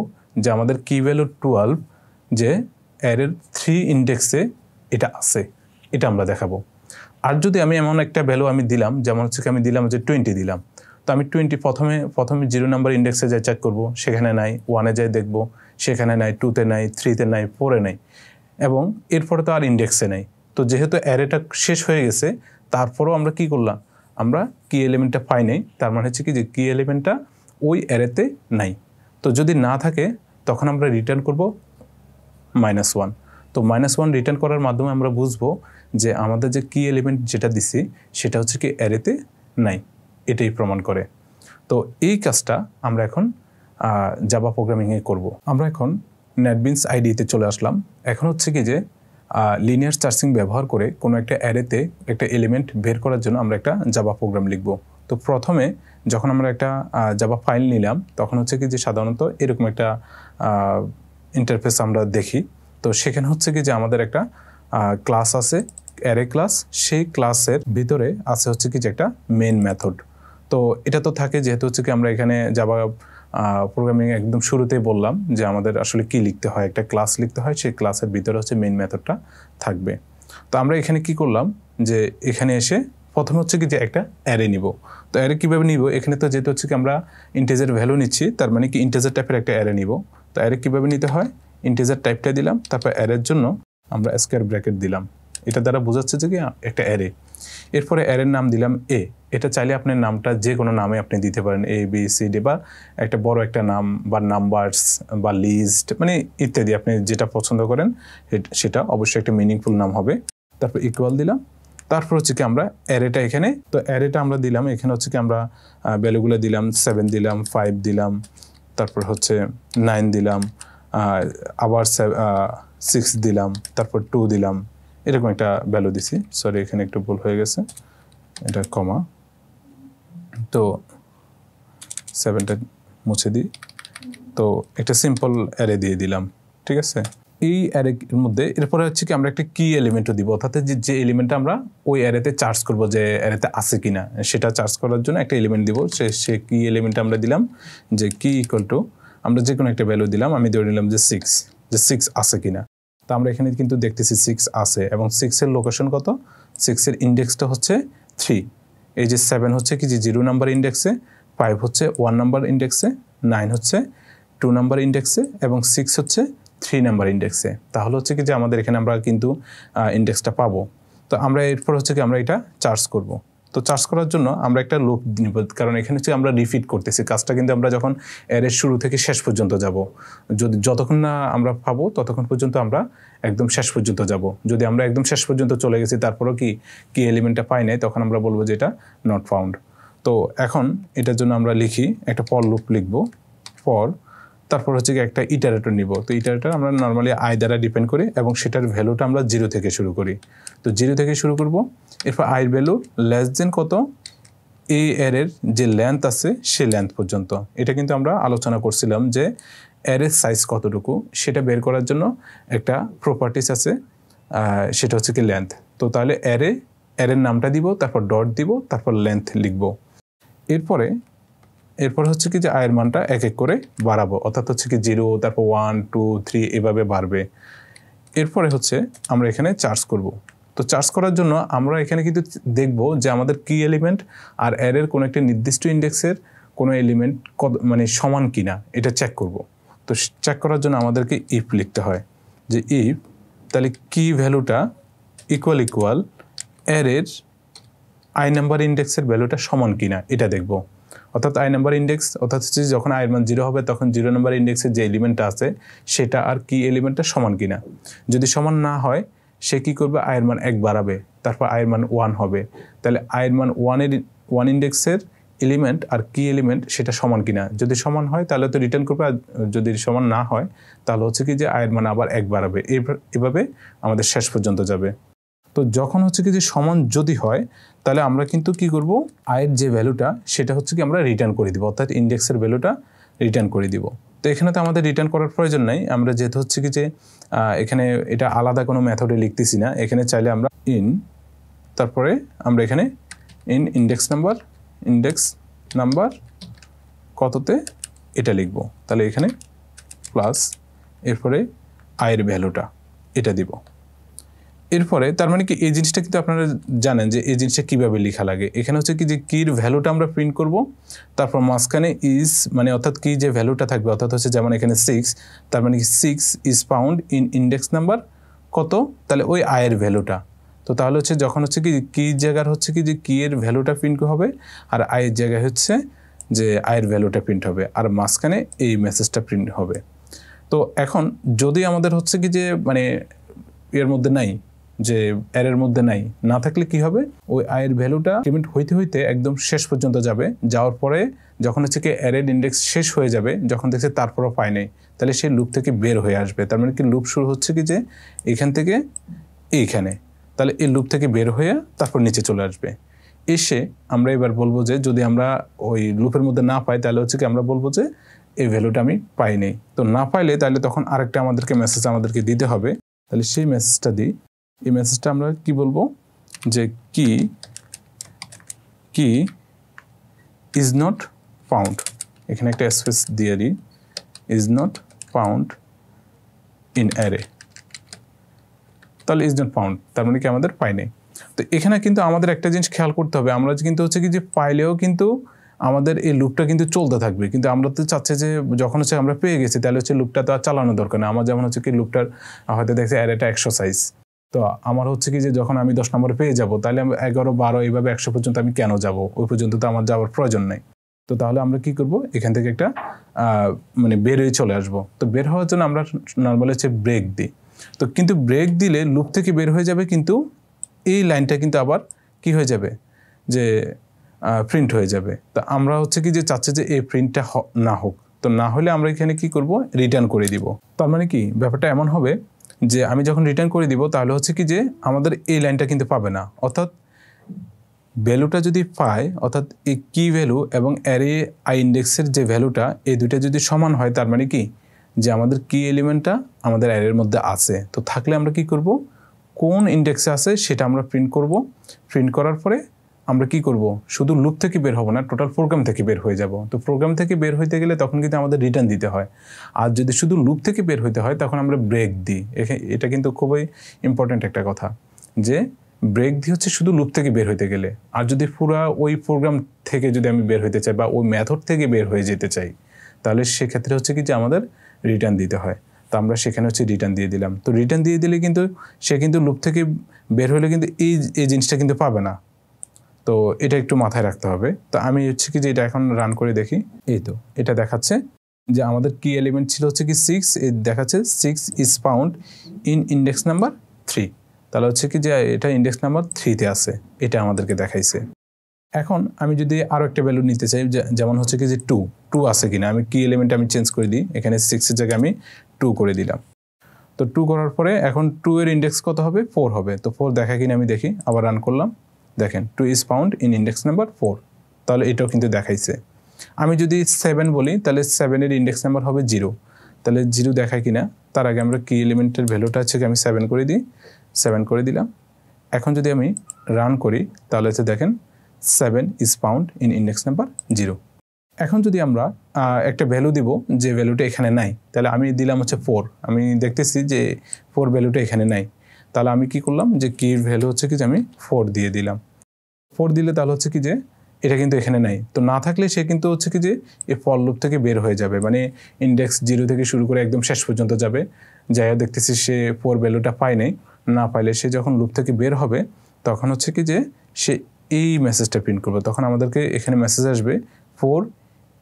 যে আমাদের কি ভ্যালু 12 যে অ্যারের 3 ইন্ডেক্সে এটা আছে, এটা আমরা দেখাবো। আর যদি আমি এমন একটা ভ্যালু আমি দিলাম, যেমন হচ্ছে কি আমি দিলাম যে 20 দিলাম, তো আমি 20 প্রথমে 0 নাম্বার ইন্ডেক্সে যাই চেক করব, সেখানে নাই, 1-এ যাই দেখব, সেখানে নাই, 2-তে নাই, 3-তে নাই, 4-এ নাই, এবং এরপরে তো আর ইন্ডেক্সে নাই। তো যেহেতু অ্যারেটা শেষ হয়ে গেছে, তারপরেও আমরা কি করলাম, আমরা কি এলিমেন্টটা পাই নাই, তার মানে হচ্ছে কি যে কি এলিমেন্টটা ওই অ্যারেতে নাই। তো যদি না থাকে তখন আমরা রিটার্ন করব -1। তো -1 রিটার্ন করার মাধ্যমে আমরা বুঝবো যে আমাদের যে কি এলিমেন্ট যেটা দিছি সেটা হচ্ছে কি অ্যারেতে নাই, এটাই প্রমাণ করে। তো এই কাজটা আমরা এখন জাভা প্রোগ্রামিংয়ে করব। আমরা এখন নেটবিনস আইডিতে চলে আসলাম। এখন হচ্ছে কি যে লিনিয়ার সার্চিং ব্যবহার করে কোনো একটা অ্যারেতে একটা এলিমেন্ট বের করার জন্য আমরা একটা জাভা প্রোগ্রাম লিখব। তো প্রথমে যখন আমরা একটা জাভা ফাইল নিলাম, তখন হচ্ছে কি যে সাধারণত এরকম একটা ইন্টারফেস আমরা দেখি। তো সেখানে হচ্ছে কি যে আমাদের একটা ক্লাস আছে, অ্যারে ক্লাস, সেই ক্লাসের ভিতরে আছে হচ্ছে কি যে একটা মেইন মেথড। তো এটা তো থাকে, যেহেতু হচ্ছে কি আমরা এখানে জাভা প্রোগ্রামিং একদম শুরুতেই বললাম যে আমাদের আসলে কি লিখতে হয়, একটা ক্লাস লিখতে হয়, সেই ক্লাসের ভিতরে হচ্ছে মেইন মেথডটা থাকবে। তো আমরা এখানে কি করলাম, যে এখানে এসে প্রথমে হচ্ছে কি যে একটা অ্যারে নিব। তো অ্যারে কীভাবে নিব, এখানে তো যেহেতু হচ্ছে কি আমরা ইন্টিজার ভ্যালু নিচ্ছি, তার মানে কি ইন্টিজার টাইপের একটা অ্যারে নিব। তো অ্যারে কীভাবে নিতে হয়, ইন্টিজার টাইপটা দিলাম, তারপর অ্যারের জন্য আমরা স্কোয়ার ব্র্যাকেট দিলাম, এটা দ্বারা বোঝাচ্ছে যে কি একটা অ্যারে। এরপরে অ্যারের নাম দিলাম এ। এটা চাইলে আপনার নামটা যে কোনো নামে আপনি দিতে পারেন, ABCD, বা একটা বড় একটা নাম, বা নাম্বারস, বা লিস্ট, মানে ইত্যাদি আপনি যেটা পছন্দ করেন সেটা অবশ্যই একটা মিনিংফুল নাম হবে। তারপর ইকুয়াল দিলাম, তারপর হচ্ছে কি আমরা অ্যারেটা এখানে, তো অ্যারেটা আমরা দিলাম, এখানে হচ্ছে কি আমরা ভ্যালুগুলো দিলাম, 7 দিলাম, 5 দিলাম, তারপর হচ্ছে 9 দিলাম, আবার 6 দিলাম, তারপর 2 দিলাম, এরকম একটা ভ্যালু দিছি, সরি এখানে একটু ভুল হয়ে গেছে, এটা কমা, তো 7টা মুছে দিই, তো একটা সিম্পল অ্যারে দিয়ে দিলাম, ঠিক আছে। এই অ্যারের মধ্যে এরপরে হচ্ছে কি আমরা একটা কি এলিমেন্টও দিব, অর্থাৎ যে এলিমেন্টটা আমরা ওই অ্যারেতে চার্জ করব, যে অ্যারেতে আছে কিনা সেটা চার্জ করার জন্য একটা এলিমেন্ট দিব। সে কি এলিমেন্টটা আমরা দিলাম যে কি ইকুয়াল টু, আমরা যে কোনো একটা ভ্যালু দিলাম, আমি ধরে নিলাম যে 6, যে 6 আছে কিনা। তো আমরা এখানে কিন্তু দেখতেছি 6 আছে, এবং 6-এর লোকেশন কত, 6-এর ইন্ডেক্সটা হচ্ছে 3, এই যে 7 হচ্ছে কি যে 0 নাম্বার ইন্ডেক্সে, 5 হচ্ছে 1 নাম্বার ইন্ডেক্সে, 9 হচ্ছে 2 নাম্বার ইন্ডেক্সে, এবং 6 হচ্ছে 3 নাম্বার ইন্ডেক্সে। তাহলে হচ্ছে কি যে আমাদের এখানে আমরা কিন্তু ইন্ডেক্সটা পাবো। তো আমরা এরপর হচ্ছে কি আমরা এটা চার্জ করব। তো চার্জ করার জন্য আমরা একটা লুপ নিব, কারণ এখানে হচ্ছে আমরা রিপিট করতেছি কাজটা, কিন্তু আমরা যখন এর শুরু থেকে শেষ পর্যন্ত যাব, যতক্ষণ না আমরা পাবো ততক্ষণ পর্যন্ত আমরা একদম শেষ পর্যন্ত যাব। যদি আমরা একদম শেষ পর্যন্ত চলে গেছি তারপরও কি এলিমেন্টটা পাই নাই, তখন আমরা বলবো যে এটা নট ফাউন্ড। তো এখন এটার জন্য আমরা লিখি একটা ফর লুপ লিখব, ফর, তারপর হচ্ছে কি একটা ইটারেটর নিব। তো ইটারেটর আমরা নর্মালি আই দ্বারা ডিপেন্ড করি, এবং সেটার ভ্যালুটা আমরা 0 থেকে শুরু করি। তো 0 থেকে শুরু করব, এরপর আইয়ের ভ্যালু লেস দেন কত, এই অ্যারের যে লেন্থ আছে সে লেন্থ পর্যন্ত। এটা কিন্তু আমরা আলোচনা করছিলাম যে অ্যারের সাইজ কতটুকু সেটা বের করার জন্য একটা প্রপার্টিস আছে, সেটা হচ্ছে কি লেন্থ। তো তাহলে অ্যারের নামটা দিব, তারপর ডট দিব, তারপর লেন্থ লিখব। এরপর হচ্ছে কি যে আয়ের মানটা এক এক করে বাড়াবো, অর্থাৎ হচ্ছে কি 0, তারপর 1, 2, 3 এভাবে বাড়বে। এরপরে হচ্ছে আমরা এখানে চার্জ করব। তো চার্জ করার জন্য আমরা এখানে কিন্তু দেখব যে আমাদের কি এলিমেন্ট আর অ্যারের কোনো একটা নির্দিষ্ট ইন্ডেক্সের কোনো এলিমেন্ট মানে সমান কিনা এটা চেক করব। তো চেক করার জন্য আমাদেরকে ইফ লিখতে হয়, যে ইফ তাহলে কি ভ্যালুটা ইকুয়াল অ্যারের আই নাম্বার ইন্ডেক্সের ভ্যালুটা সমান কিনা এটা দেখব। অর্থাৎ আই নাম্বার ইন্ডেক্স, অর্থাৎ হচ্ছে যখন আয়ের মান 0 হবে তখন 0 নাম্বার ইন্ডেক্সের যে এলিমেন্টটা আছে সেটা আর কি এলিমেন্টটা সমান কিনা। যদি সমান না হয় সে কী করবে, আয়ের মান 1 বাড়াবে, তারপর আয়ের মান 1 হবে। তাহলে আয়ের মান 1 ইন্ডেক্সের এলিমেন্ট আর কি এলিমেন্ট সেটা সমান কিনা, যদি সমান হয় তাহলে তো রিটার্ন করবে, আর যদি সমান না হয় তাহলে হচ্ছে কি যে আয়ের মান আবার 1 বাড়াবে। এভাবে আমাদের শেষ পর্যন্ত যাবে। তো যখন হচ্ছে কি যে সমান যদি হয় তাহলে আমরা কিন্তু কি করব, আয়ের যে ভ্যালুটা সেটা হচ্ছে কি আমরা রিটার্ন করে দিব, অর্থাৎ ইন্ডেক্সের ভ্যালুটা রিটার্ন করে দিব। তো এখানে তো আমাদের রিটার্ন করার প্রয়োজন নাই, আমরা যেহেতু হচ্ছে কি যে এখানে এটা আলাদা কোনো মেথডে লিখতেছি না। এখানে চাইলে আমরা তারপরে আমরা এখানে ইন্ডেক্স নাম্বার কততে এটা লিখব, তাহলে এখানে প্লাস, এরপরে আয়ের ভ্যালুটা এটা দিব। এরপরে তার মানে কি এই জিনিসটা কিন্তু আপনারা জানেন যে এই জিনিসটা কীভাবে লেখা লাগে। এখানে হচ্ছে কি যে কির ভ্যালুটা আমরা প্রিন্ট করব, তারপর মাঝখানে ইজ মানে অর্থাৎ কি যে ভ্যালুটা থাকবে, অর্থাৎ হচ্ছে যেমন এখানে 6, তার মানে কি 6 is found in index number কত, তাহলে ওই আয়ের ভ্যালুটা। তো তাহলে হচ্ছে যখন হচ্ছে কি জায়গার হচ্ছে কি যে কি এর ভ্যালুটা প্রিন্ট হবে, আর আয়ের জায়গায় হচ্ছে যে আয়ের ভ্যালুটা প্রিন্ট হবে, আর মাঝখানে এই মেসেজটা প্রিন্ট হবে। তো এখন যদি আমাদের হচ্ছে কি যে মানে এর মধ্যে নাই, যে অ্যারের মধ্যে নাই, না থাকলে কি হবে, ওই আয়ের ভ্যালুটা পেমেন্ট হইতে একদম শেষ পর্যন্ত যাবে। যাওয়ার পরে যখন হচ্ছে কি অ্যারের ইন্ডেক্স শেষ হয়ে যাবে, যখন দেখছে তারপরও পায় নাই, তাহলে সেই লুপ থেকে বের হয়ে আসবে। তার মানে কি লুপ শুরু হচ্ছে কি যে এইখান থেকে এইখানে, তাহলে এই লুপ থেকে বের হয়ে তারপর নিচে চলে আসবে। এসে আমরা এবার বলবো যে যদি আমরা ওই লুপের মধ্যে না পাই তাহলে হচ্ছে কি আমরা বলবো যে এই ভ্যালুটা আমি পাইনি। তো না পাইলে তাহলে তখন আরেকটা মেসেজ আমাদেরকে দিতে হবে। তাহলে সেই মেসেজটা দিই। এই মেসেজটা আমরা কি বলবো, যে কি ইজ নট ফাউন্ড, এখানে একটা স্পেস দিয়ে দিই, is not found in array. তাহলে ইজ নট ফাউন্ড তার মানে কি আমাদের পাইনি। তো এখানে কিন্তু আমাদের একটা জিনিস খেয়াল করতে হবে, আমরা কিন্তু হচ্ছে কি যে পাইলেও কিন্তু আমাদের এই লুপটা কিন্তু চলতে থাকবে, কিন্তু আমরা তো চাচ্ছি যে যখন হচ্ছে আমরা পেয়ে গেছি তাহলে হচ্ছে লুপটা তো আর চালানো দরকার না। আমার যেমন হচ্ছে কি লুপটার হয়তো দেখছি অ্যারেটা 100 সাইজ, তো আমার হচ্ছে কি যে যখন আমি 10 নম্বরে পেয়ে যাব তাহলে আমি 11, 12 এইভাবে 100 পর্যন্ত আমি কেন যাব, ওই পর্যন্ত তো আমার যাওয়ার প্রয়োজন নেই। তো তাহলে আমরা কি করব, এখান থেকে একটা মানে বের হয়ে চলে আসবো। তো বের হওয়ার জন্য আমরা নর্মালি হচ্ছে ব্রেক দিই। তো কিন্তু ব্রেক দিলে লুপ থেকে বের হয়ে যাবে, কিন্তু এই লাইনটা কিন্তু আবার কি হয়ে যাবে, যে প্রিন্ট হয়ে যাবে। তো আমরা হচ্ছে কি যে চাচ্ছি যে এই প্রিন্টটা না হোক, তো না হলে আমরা এখানে কি করব, রিটার্ন করে দিব। তার মানে কি ব্যাপারটা এমন হবে যে আমি যখন রিটার্ন করে দিব তাহলে হচ্ছে কি যে আমাদের এই লাইনটা কিন্তু পাবে না, অর্থাৎ ভ্যালুটা যদি পায়, অর্থাৎ এই কি ভ্যালু এবং অ্যারে আই ইন্ডেক্সের যে ভ্যালুটা এই দুইটা যদি সমান হয় তার মানে কি যে আমাদের কি এলিমেন্টটা আমাদের অ্যারের মধ্যে আছে। তো থাকলে আমরা কি করব, কোন ইন্ডেক্সে আছে সেটা আমরা প্রিন্ট করব। প্রিন্ট করার পরে আমরা কি করব, শুধু লুপ থেকে বের হব না, টোটাল প্রোগ্রাম থেকে বের হয়ে যাব। তো প্রোগ্রাম থেকে বের হইতে গেলে তখন কিন্তু আমাদের রিটার্ন দিতে হয়। আর যদি শুধু লুপ থেকে বের হইতে হয় তখন আমরা ব্রেক দিই। এটা কিন্তু খুবই ইম্পর্ট্যান্ট একটা কথা, যে ব্রেক দিই হচ্ছে শুধু লুপ থেকে বের হইতে গেলে। আর যদি পুরো ওই প্রোগ্রাম থেকে যদি আমি বের হইতে চাই বা ওই মেথড থেকে বের হয়ে যেতে চাই তাহলে সেক্ষেত্রে হচ্ছে কি যে আমাদের রিটার্ন দিতে হয়। তো আমরা সেখানে হচ্ছে রিটার্ন দিয়ে দিলাম। তো রিটার্ন দিয়ে দিলে কিন্তু সে কিন্তু লুপ থেকে বের হলে কিন্তু এই জিনিসটা কিন্তু পাবে না। তো এটা একটু মাথায় রাখতে হবে। তো আমি হচ্ছে কি যে এটা এখন রান করে দেখি। এই তো এটা দেখাচ্ছে যে আমাদের কি এলিমেন্ট ছিল হচ্ছে কি 6, এই দেখাচ্ছে 6 is found in index number 3। তাহলে হচ্ছে কি যে এটা ইন্ডেক্স নাম্বার 3-তে আছে, এটা আমাদেরকে দেখাইছে। এখন আমি যদি আরও একটা ভ্যালু নিতে চাই, যেমন হচ্ছে কি যে 2 আছে কিনা, আমি কি এলিমেন্ট আমি চেঞ্জ করে দিই, এখানে 6-এর জায়গায় আমি 2 করে দিলাম। তো 2 করার পরে এখন 2 এর ইন্ডেক্স কত হবে, 4 হবে। তো 4 দেখা কিনা আমি দেখি, আবার রান করলাম, দেখেন 2 is found in index number 4। তাহলে এটাও কিন্তু দেখাইছে। আমি যদি 7 বলি তাহলে 7-এর ইন্ডেক্স নাম্বার হবে 0, তাহলে 0 দেখায় কিনা। তার আগে আমরা কি এলিমেন্টের ভ্যালুটা হচ্ছে কি আমি 7 করে দিই, 7 করে দিলাম। এখন যদি আমি রান করি তাহলে হচ্ছে দেখেন 7 is found in index number 0। এখন যদি আমরা একটা ভ্যালু দিব যে ভ্যালুটা এখানে নাই, তাহলে আমি দিলাম হচ্ছে 4, আমি দেখতেছি যে 4 ভ্যালুটা এখানে নাই। তাহলে আমি কি করলাম যে কির ভ্যালু হচ্ছে কি যে আমি 4 দিয়ে দিলাম। 4 দিলে তাহলে হচ্ছে কি যে এটা কিন্তু এখানে নাই। তো না থাকলে সে কিন্তু হচ্ছে কি যে এই ফর লুপ থেকে বের হয়ে যাবে, মানে ইন্ডেক্স 0 থেকে শুরু করে একদম শেষ পর্যন্ত যাবে। যাই দেখতেছি সে 4 ভ্যালুটা পায় নাই, না পাইলে সে যখন লুপ থেকে বের হবে তখন হচ্ছে কি যে সে এই মেসেজটা প্রিন্ট করবে। তখন আমাদেরকে এখানে মেসেজ আসবে 4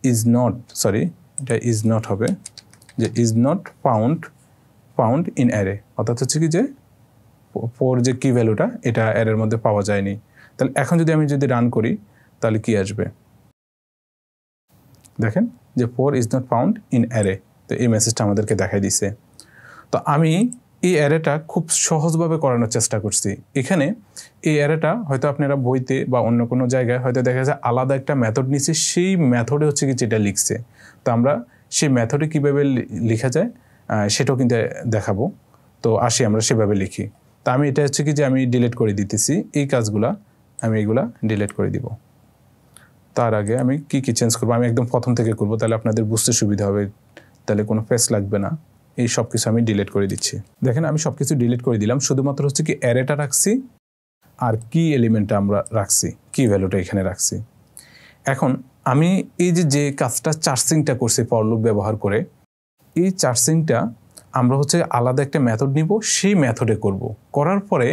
ইজ নট, সরি এটা ইজ নট হবে, যে is not found in array, অর্থাৎ হচ্ছে কি যে 4 যে কি ভ্যালুটা এটা অ্যারের মধ্যে পাওয়া যায়নি। তাহলে এখন আমি যদি রান করি তাহলে কি আসবে, দেখেন যে 4 is not found in array. তো এই মেসেজটা আমাদেরকে দেখাই দিছে। তো আমি এই অ্যারেটা খুব সহজভাবে করানোর চেষ্টা করছি। এখানে এই অ্যারেটা হয়তো আপনারা বইতে বা অন্য কোনো জায়গায় হয়তো দেখা যায় আলাদা একটা মেথড নিচ্ছে, সেই মেথডে হচ্ছে কি যেটা লিখছে। তো আমরা সেই মেথডে কীভাবে লেখা যায় সেটাও কিন্তু দেখাবো। তো আসি আমরা সেভাবে লিখি। তো আমি এটা হচ্ছে কি যে আমি ডিলিট করে দিতেছি, এই কাজগুলা আমি এগুলা ডিলিট করে দিব। তার আগে আমি কি চেঞ্জ করবো, আমি একদম প্রথম থেকে করবো, তাহলে আপনাদের বুঝতে সুবিধা হবে, তাহলে কোনো ফেস লাগবে না। এই সব কিছু আমি ডিলিট করে দিচ্ছি। দেখেন আমি সব কিছু ডিলিট করে দিলাম, শুধুমাত্র হচ্ছে কি অ্যারেটা রাখছি আর কি এলিমেন্টটা আমরা রাখছি, কি ভ্যালুটা এখানে রাখছি। এখন আমি এই যে কাজটা চার্সিংটা করছি ফর লুপ ব্যবহার করে, এই চার্সিংটা আমরা হচ্ছে আলাদা একটা মেথড নিব, সেই মেথডে করব। করার পরে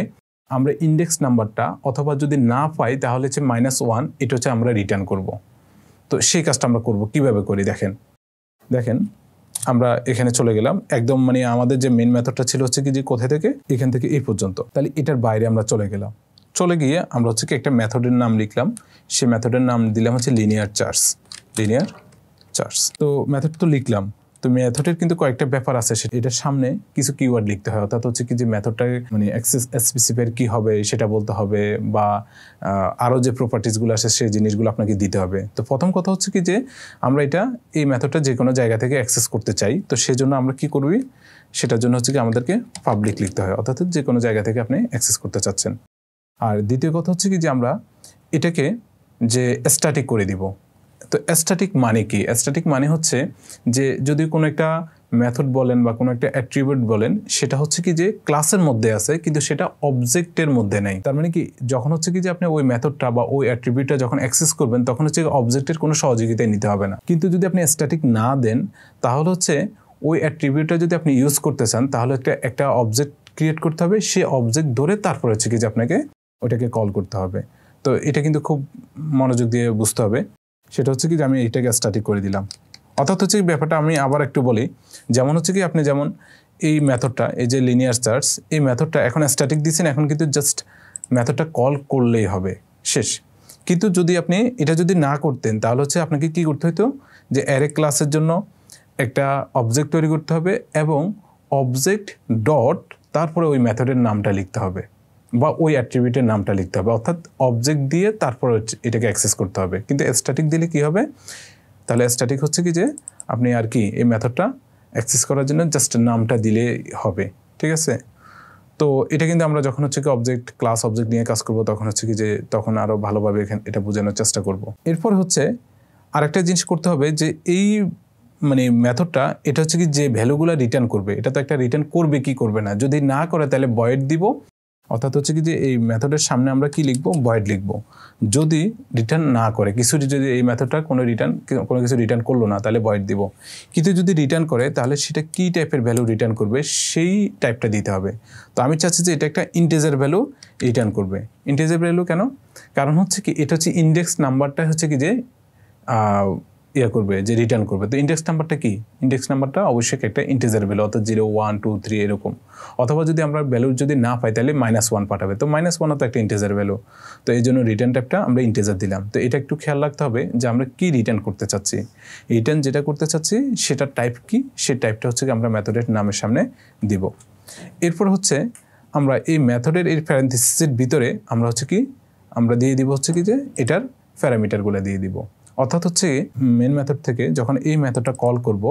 আমরা ইন্ডেক্স নাম্বারটা অথবা যদি না পাই তাহলে হচ্ছে -1, এটা হচ্ছে আমরা রিটার্ন করব। তো সেই কাজটা আমরা করব, কিভাবে করি দেখেন আমরা এখানে চলে গেলাম একদম, মানে আমাদের যে মেন মেথডটা ছিল হচ্ছে কি যে কোথায় থেকে এখান থেকে এই পর্যন্ত, তাহলে এটার বাইরে আমরা চলে গেলাম। চলে গিয়ে আমরা হচ্ছে কি একটা মেথডের নাম লিখলাম, সেই মেথডের নাম দিলাম হচ্ছে লিনিয়ার চার্স। তো মেথড তো লিখলাম, তো মেথডের কিন্তু কয়েকটা ব্যাপার আছে, এটার সামনে কিছু কিওয়ার্ড লিখতে হয়, অর্থাৎ হচ্ছে কি যে মেথডটা মানে স্পেসিফাই কি হবে সেটা বলতে হবে, বা আরও যে প্রপার্টিসগুলো আছে সেই জিনিসগুলো আপনাকে দিতে হবে। তো প্রথম কথা হচ্ছে কি যে আমরা এই মেথডটা যে কোনো জায়গা থেকে অ্যাক্সেস করতে চাই, তো সেজন্য আমরা কি করবি, সেটার জন্য হচ্ছে কি আমাদেরকে পাবলিক লিখতে হয়, অর্থাৎ যে কোনো জায়গা থেকে আপনি অ্যাক্সেস করতে চাচ্ছেন। আর দ্বিতীয় কথা হচ্ছে কি যে আমরা এটাকে যে স্ট্যাটিক করে দিব। তো স্ট্যাটিক মানে কি, স্ট্যাটিক মানে হচ্ছে যে যদি কোনো একটা মেথড বলেন বা কোনো একটা অ্যাট্রিবিউট বলেন, সেটা হচ্ছে কি যে ক্লাসের মধ্যে আছে কিন্তু সেটা অবজেক্টের মধ্যে নেই। তার মানে কি যখন হচ্ছে কি যে আপনি ওই মেথডটা বা ওই অ্যাট্রিবিউটটা যখন অ্যাক্সেস করবেন তখন হচ্ছে অবজেক্টের কোনো সহযোগিতা নিতে হবে না। কিন্তু যদি আপনি স্ট্যাটিক না দেন তাহলে হচ্ছে ওই অ্যাট্রিবিউটটা যদি আপনি ইউজ করতে চান তাহলে একটা অবজেক্ট ক্রিয়েট করতে হবে, সেই অবজেক্ট ধরে তারপর হচ্ছে কি যে আপনাকে ওটাকে কল করতে হবে। তো এটা কিন্তু খুব মনোযোগ দিয়ে বুঝতে হবে। সেটা হচ্ছে কি যে আমি এটাকে স্ট্যাটিক করে দিলাম, অর্থাৎ হচ্ছে কি ব্যাপারটা আমি আবার একটু বলি, যেমন হচ্ছে কি আপনি যেমন এই মেথডটা, এই যে লিনিয়ার চার্স, এই মেথডটা এখন স্ট্যাটিক দিচ্ছেন, এখন কিন্তু জাস্ট মেথডটা কল করলেই হবে, শেষ। কিন্তু যদি আপনি এটা যদি না করতেন তাহলে হচ্ছে আপনাকে কি করতে হতো, যে অ্যারে ক্লাসের জন্য একটা অবজেক্ট তৈরি করতে হবে এবং অবজেক্ট ডট তারপরে ওই মেথডের নামটা লিখতে হবে বা ওই অ্যাট্রিবিউটের নামটা লিখতে হবে, অর্থাৎ অবজেক্ট দিয়ে তারপর এটাকে অ্যাক্সেস করতে হবে। কিন্তু স্ট্যাটিক দিলে কি হবে, তাহলে স্ট্যাটিক হচ্ছে কি যে আপনি আর কি এই মেথডটা অ্যাক্সেস করার জন্য জাস্ট নামটা দিলে হবে, ঠিক আছে। তো এটা কিন্তু আমরা যখন হচ্ছে কি অবজেক্ট ক্লাস অবজেক্ট নিয়ে কাজ করব তখন হচ্ছে কি যে তখন আরও ভালোভাবে এটা বোঝানোর চেষ্টা করব। এরপর হচ্ছে আরেকটা জিনিস করতে হবে যে এই মানে মেথডটা এটা হচ্ছে কি যে ভ্যালুগুলো রিটার্ন করবে, এটা তো একটা রিটার্ন করবে কি করবে না, যদি না করে তাহলে ভয়েড দিব, অর্থাৎ হচ্ছে কি যে এই মেথডের সামনে আমরা কি লিখব, ভয়েড লিখব। যদি রিটার্ন না করে কিছু, যদি এই মেথডটা কোনো কিছু রিটার্ন করলো না তাহলে ভয়েড দিব। কিন্তু যদি রিটার্ন করে তাহলে সেটা কি টাইপের ভ্যালু রিটার্ন করবে সেই টাইপটা দিতে হবে। তো আমি চাচ্ছি যে এটা একটা ইন্টিজার ভ্যালু রিটার্ন করবে। ইন্টিজার ভ্যালু কেন, কারণ হচ্ছে কি এটা হচ্ছে ইন্ডেক্স নাম্বারটা হচ্ছে কি যে করবে, যে রিটার্ন করবে। তো ইন্ডেক্স নাম্বারটা কি, ইন্ডেক্স নাম্বারটা অবশ্যই একটা ইন্টিজার ভ্যালু, অর্থাৎ 0 1 2 3 এরকম। অথবা যদি আমরা ভ্যালু যদি না পাই তাহলে -1 পাঠাবে, তো -1ও তো একটা ইন্টিজার ভ্যালু। তো এই জন্য রিটার্ন টাইপটা আমরা ইন্টিজার দিলাম। তো এটা একটু খেয়াল রাখতে হবে যে আমরা কি রিটার্ন করতে চাচ্ছি, রিটার্ন যেটা করতে চাচ্ছি সেটার টাইপ কি, সেই টাইপটা হচ্ছে কি আমরা মেথডের নামের সামনে দিব। এরপর হচ্ছে আমরা এই মেথডের এই প্যারেনথেসিসের ভিতরে আমরা হচ্ছে কি আমরা দিয়ে দিব হচ্ছে কি যে এটার প্যারামিটারগুলো দিয়ে দিব। অর্থাৎ হচ্ছে মেন মেথড থেকে যখন এই মেথডটা কল করব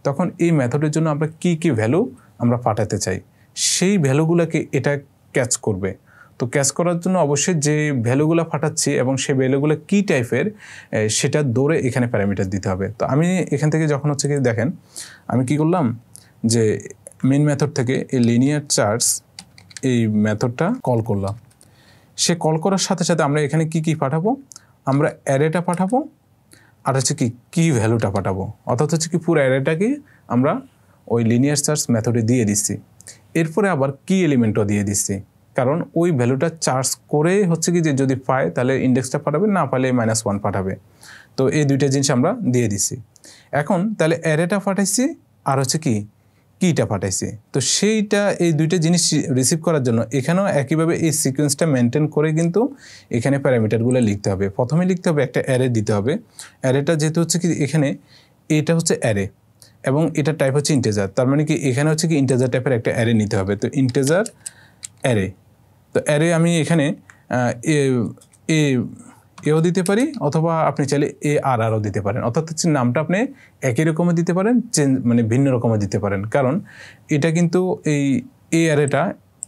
তখন এই মেথডের জন্য আমরা কি কি ভ্যালু আমরা পাঠাতে চাই সেই ভ্যালুগুলোকে এটা ক্যাচ করবে। তো ক্যাচ করার জন্য অবশ্যই যে ভ্যালুগুলো পাঠাচ্ছি এবং সেই ভ্যালুগুলো কী টাইপের সেটা দৌড়ে এখানে প্যারামিটার দিতে হবে। তো আমি এখান থেকে যখন হচ্ছে কি দেখেন আমি কি করলাম যে মেন মেথড থেকে এই লিনিয়ার চার্টস এই মেথডটা কল করলাম। সে কল করার সাথে সাথে আমরা এখানে কি কি পাঠাবো, আমরা অ্যারেটা পাঠাবো আর হচ্ছে কি ভ্যালুটা পাঠাবো, অর্থাৎ হচ্ছে কি পুরো অ্যারেটাকে আমরা ওই লিনিয়ার চার্জ মেথডে দিয়ে দিচ্ছি। এরপরে আবার কি এলিমেন্টও দিয়ে দিচ্ছি, কারণ ওই ভ্যালুটা চার্জ করে হচ্ছে কি যে যদি পায় তাহলে ইন্ডেক্সটা পাঠাবে, না পারলে -1 পাঠাবে। তো এই দুইটা জিনিস আমরা দিয়ে দিচ্ছি। এখন তাহলে অ্যারেটা পাঠাইছি আর হচ্ছে কিটা পাঠাইছি। তো সেইটা এই দুইটা জিনিস রিসিভ করার জন্য এখানেও একইভাবে এই সিকোয়েন্সটা মেনটেন করে কিন্তু এখানে প্যারামিটারগুলো লিখতে হবে। প্রথমে লিখতে হবে একটা অ্যারে দিতে হবে। অ্যারেটা যেহেতু হচ্ছে কি এখানে এটা হচ্ছে অ্যারে এবং এটা টাইপ হচ্ছে ইন্টিজার, তার মানে কি এখানে হচ্ছে কি ইন্টিজার টাইপের একটা অ্যারে নিতে হবে। তো ইন্টিজার অ্যারে, তো অ্যারে আমি এখানে এও দিতে পারি অথবা আপনি চাইলে আরও দিতে পারেন, অর্থাৎ হচ্ছে নামটা আপনি একই রকমের দিতে পারেন, মানে ভিন্ন রকমের দিতে পারেন। কারণ এটা কিন্তু এই অ্যারেটা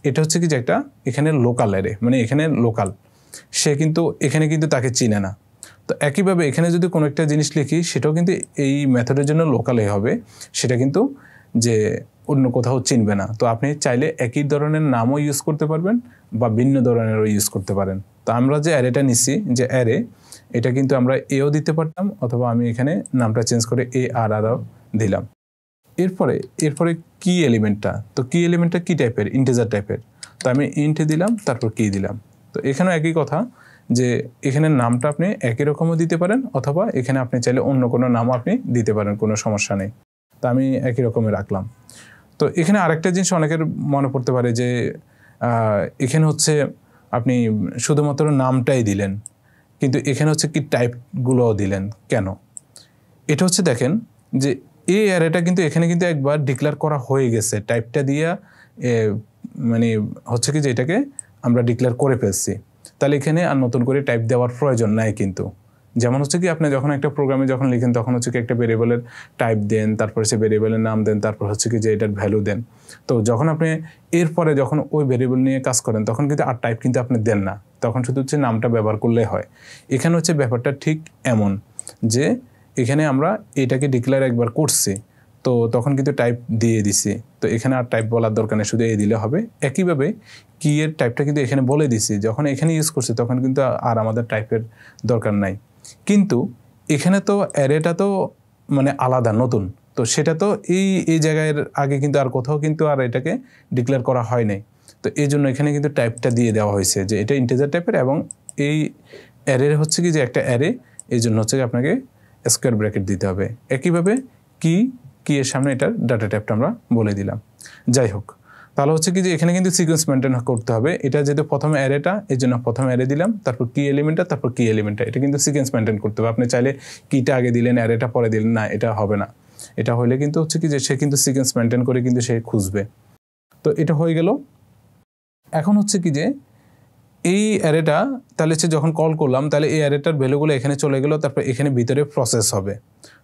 এটা হচ্ছে কি যে একটা এখানে লোকাল অ্যারে, মানে এখানে লোকাল, সে কিন্তু এখানে কিন্তু তাকে চিনে না। তো একইভাবে এখানে যদি কোনো একটা জিনিস লিখি সেটাও কিন্তু এই মেথডের জন্য লোকালই হবে, সেটা কিন্তু যে অন্য কোথাও চিনবে না। তো আপনি চাইলে একই ধরনের নামও ইউজ করতে পারবেন বা ভিন্ন ধরনেরও ইউজ করতে পারেন। তো আমরা যে অ্যারেটা নিচ্ছি যে অ্যারে, এটা কিন্তু আমরা এও দিতে পারতাম অথবা আমি এখানে নামটা চেঞ্জ করে আরও দিলাম। এরপরে কি এলিমেন্টটা, তো কি এলিমেন্টটা কি টাইপের, ইন্টিজার টাইপের। তো আমি ইন্ট দিলাম তারপর কি দিলাম। তো এখানেও একই কথা যে এখানে নামটা আপনি একই রকমও দিতে পারেন অথবা এখানে আপনি চাইলে অন্য কোনো নামও আপনি দিতে পারেন, কোনো সমস্যা নেই। তো আমি একই রকমের রাখলাম। তো এখানে আরেকটা জিনিস অনেকের মনে পড়তে পারে যে এখানে হচ্ছে আপনি শুধুমাত্র নামটাই দিলেন কিন্তু এখানে হচ্ছে কি টাইপগুলোও দিলেন কেন। এটা হচ্ছে দেখেন যে এই অ্যারেটা কিন্তু এখানে কিন্তু একবার ডিক্লেয়ার করা হয়ে গেছে, টাইপটা দিয়ে মানে হচ্ছে কি যে এটাকে আমরা ডিক্লেয়ার করে ফেলছি। তাহলে এখানে আর নতুন করে টাইপ দেওয়ার প্রয়োজন নাই কিন্তু। যেমন হচ্ছে কি আপনি যখন একটা প্রোগ্রামে যখন লিখেন তখন হচ্ছে কি একটা ভেরিয়েবলের টাইপ দেন, তারপরে সে ভেরিয়েবলের নাম দেন, তারপর হচ্ছে কি যে এটার ভ্যালু দেন। তো যখন আপনি এরপরে যখন ওই ভেরিয়েবল নিয়ে কাজ করেন তখন কিন্তু আর টাইপ কিন্তু আপনি দেন না, তখন শুধু হচ্ছে নামটা ব্যবহার করলেই হয়। এখানে হচ্ছে ব্যাপারটা ঠিক এমন যে এখানে আমরা এটাকে ডিক্লেয়ার একবার করছি তো তখন কিন্তু টাইপ দিয়ে দিছি, তো এখানে আর টাইপ বলার দরকার নেই, শুধু দিলে হবে। একইভাবে কি এর টাইপটা কিন্তু এখানে বলে দিছি, যখন এখানে ইউজ করছি তখন কিন্তু আর আমাদের টাইপের দরকার নাই। কিন্তু এখানে তো অ্যারেটা তো মানে আলাদা নতুন, তো সেটা তো এই জায়গায় আগে কিন্তু আর কোথাও কিন্তু আর এটাকে ডিক্লেয়ার করা হয় নাই। তো এই জন্য এখানে কিন্তু টাইপটা দিয়ে দেওয়া হয়েছে যে এটা ইন্টিজার টাইপের এবং এই অ্যারে হচ্ছে কি যে একটা অ্যারে, এই জন্য হচ্ছে আপনাকে স্কোয়ার ব্র্যাকেট দিতে হবে। একইভাবে কি এর সামনে এটার ডাটা টাইপটা আমরা বলে দিলাম। যাই হোক, তাহলে হচ্ছে কি যে এখানে কিন্তু সিকোয়েন্স মেনটেন করতে হবে। এটা যেহেতু প্রথমে অ্যারেটা, এই জন্য প্রথমে অ্যারে দিলাম, তারপর কি এলিমেন্টটা, তারপর কি এলিমেন্টটা, এটা কিন্তু সিকোয়েন্স মেনটেন করতে হবে। আপনি চাইলে কিটা আগে দিলেন অ্যারেটা পরে দিলেন, না, এটা হবে না। এটা হলে কিন্তু হচ্ছে কি যে সে কিন্তু সিকোয়েন্স মেনটেন করে কিন্তু সে খুঁজবে। তো এটা হয়ে গেল। এখন হচ্ছে কি যে এই অ্যারেটা তাহলে হচ্ছে যখন কল করলাম তাহলে এই অ্যারেটার ভ্যালুগুলো এখানে চলে গেল, তারপর এখানে ভিতরে প্রসেস হবে।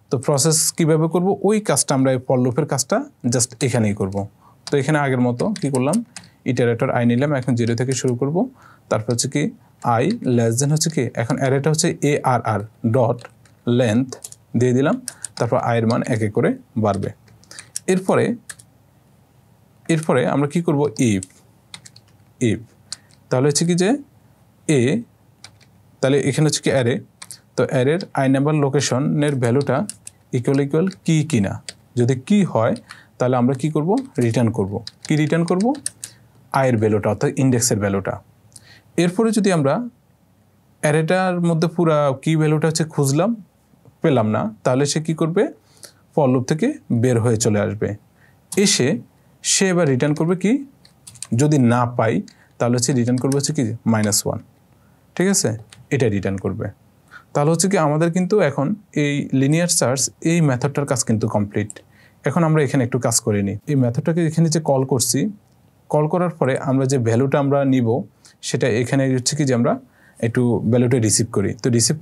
তো প্রসেস কিভাবে করব, ওই কাজটা আমরা ফর লুপের কাজটা জাস্ট এখানেই করব। তো এখানে আগের মতো কি করলাম, ইটারেটর আই নিলাম, এখন 0 থেকে শুরু করব। তারপর হচ্ছে কি আই লেস দেন হচ্ছে কি, এখন অ্যারেটা হচ্ছে ARR ডট লেন্থ দিয়ে দিলাম, তারপর আয়ের মান এক এক করে বাড়বে। এরপরে আমরা কি করব, ইফ তাহলে হচ্ছে কি যে তাহলে এখানে হচ্ছে কি অ্যারে, তো অ্যারের আই নাম্বার লোকেশনের ভ্যালুটা ইকুয়াল কি কিনা, যদি কি হয় তাহলে আমরা কি করব, রিটার্ন করব আয়ের ভ্যালুটা অর্থাৎ ইন্ডেক্সের ভ্যালুটা। এরপরে যদি আমরা অ্যারেটার মধ্যে পুরা কি ভ্যালুটা হচ্ছে খুঁজলাম, পেলাম না, তাহলে সে কি করবে, ফর লুপ থেকে বের হয়ে চলে আসবে, এসে সে এবার রিটার্ন করবে কি, যদি না পাই তাহলে হচ্ছে রিটার্ন করবে হচ্ছে কি -1, ঠিক আছে, এটা রিটার্ন করবে। তাহলে হচ্ছে কি আমাদের কিন্তু এখন এই লিনিয়ার সার্চ এই মেথডটার কাজ কিন্তু কমপ্লিট। এখন আমরা এখানে একটু কাজ করে নিই। এই মেথডটাকে এখানে যে কল করছি, কল করার পরে আমরা যে ভ্যালুটা আমরা নিব সেটা এখানে হচ্ছে কি যে আমরা একটু ভ্যালুটা রিসিভ করি। তো রিসিভ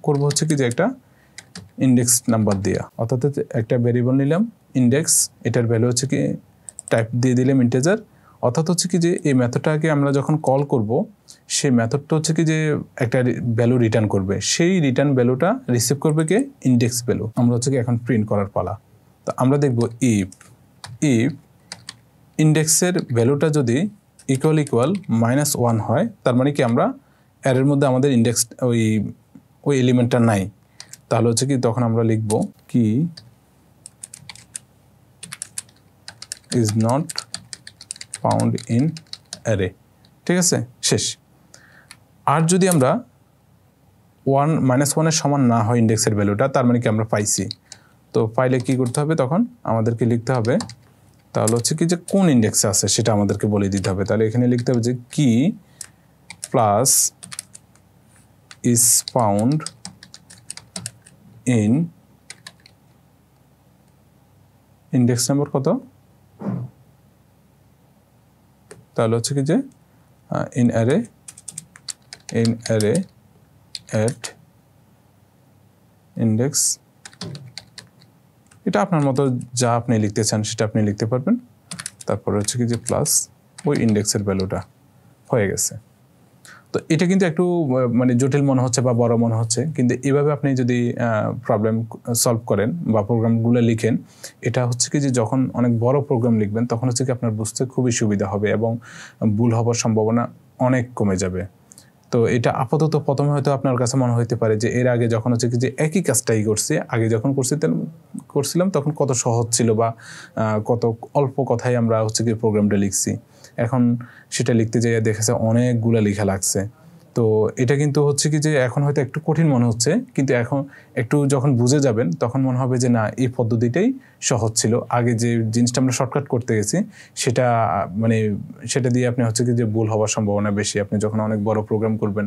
করবো হচ্ছে কি যে একটা ইন্ডেক্স নাম্বার দেওয়া, অর্থাৎ একটা ভ্যারিয়েবল নিলাম ইন্ডেক্স, এটার ভ্যালু হচ্ছে কি টাইপ দিয়ে দিলাম ইন্টিজার, অর্থাৎ হচ্ছে কি যে এই মেথডটাকে আমরা যখন কল করব সেই মেথডটা হচ্ছে কি যে একটা ভ্যালু রিটার্ন করবে, সেই রিটার্ন ভ্যালুটা রিসিভ করবে কে, ইন্ডেক্স ভ্যালু। আমরা হচ্ছে কি এখন প্রিন্ট করার পালা। তো আমরা দেখব ইফ ইন্ডেক্সের ভ্যালুটা যদি ইকুয়াল -1 হয়, তার মানে কি আমরা অ্যারের মধ্যে আমাদের ইন্ডেক্স ওই এলিমেন্টটা নাই, তাহলে হচ্ছে কি তখন আমরা লিখব কি is not found in array, ঠিক আছে, শেষ। আর যদি আমরা -1 সমান না হয় ইন্ডেক্সের ভ্যালুটা, তার মানে কি আমরা পাইছি। তো পাইলে কি করতে হবে, তখন আমাদেরকে লিখতে হবে, তাহলে হচ্ছে কি যে কোন ইন্ডেক্সে আছে সেটা আমাদেরকে বলে দিতে হবে। তাহলে এখানে লিখতে হবে যে কি plus is found in index number কত, তাহলে হচ্ছে কি যে ইন অ্যারে এট ইন্ডেক্স, এটা আপনার মতো যা আপনি লিখতে চান সেটা আপনি লিখতে পারবেন। তারপরে হচ্ছে কি যে প্লাস ওই ইন্ডেক্সের ভ্যালুটা হয়ে গেছে। তো এটা কিন্তু একটু মানে জটিল মনে হচ্ছে বা বড় মনে হচ্ছে, কিন্তু এভাবে আপনি যদি প্রবলেম সলভ করেন বা প্রোগ্রামগুলো লিখেন, এটা হচ্ছে কি যে যখন অনেক বড় প্রোগ্রাম লিখবেন তখন হচ্ছে কি আপনার বুঝতে খুবই সুবিধা হবে এবং ভুল হওয়ার সম্ভাবনা অনেক কমে যাবে। তো এটা আপাতত প্রথমে হয়তো আপনার কাছে মনে হতে পারে যে এর আগে যখন হচ্ছে কি যে একই কাজটাই করছি, আগে যখন করছিলাম তখন কত সহজ ছিল বা কত অল্প কথায় আমরা হচ্ছে কি প্রোগ্রামটা লিখছি, এখন সেটা লিখতে যাইয়া দেখেছে অনেকগুলো লেখা লাগছে। তো এটা কিন্তু হচ্ছে কি যে এখন হয়তো একটু কঠিন মনে হচ্ছে, কিন্তু এখন একটু যখন বুঝে যাবেন তখন মনে হবে যে না, এই পদ্ধতিটাই সহজ ছিল। আগে যে জিনিসটা আমরা শর্টকাট করতে গেছি সেটা মানে সেটা দিয়ে আপনি হচ্ছে কি যে ভুল হওয়ার সম্ভাবনা বেশি। আপনি যখন অনেক বড় প্রোগ্রাম করবেন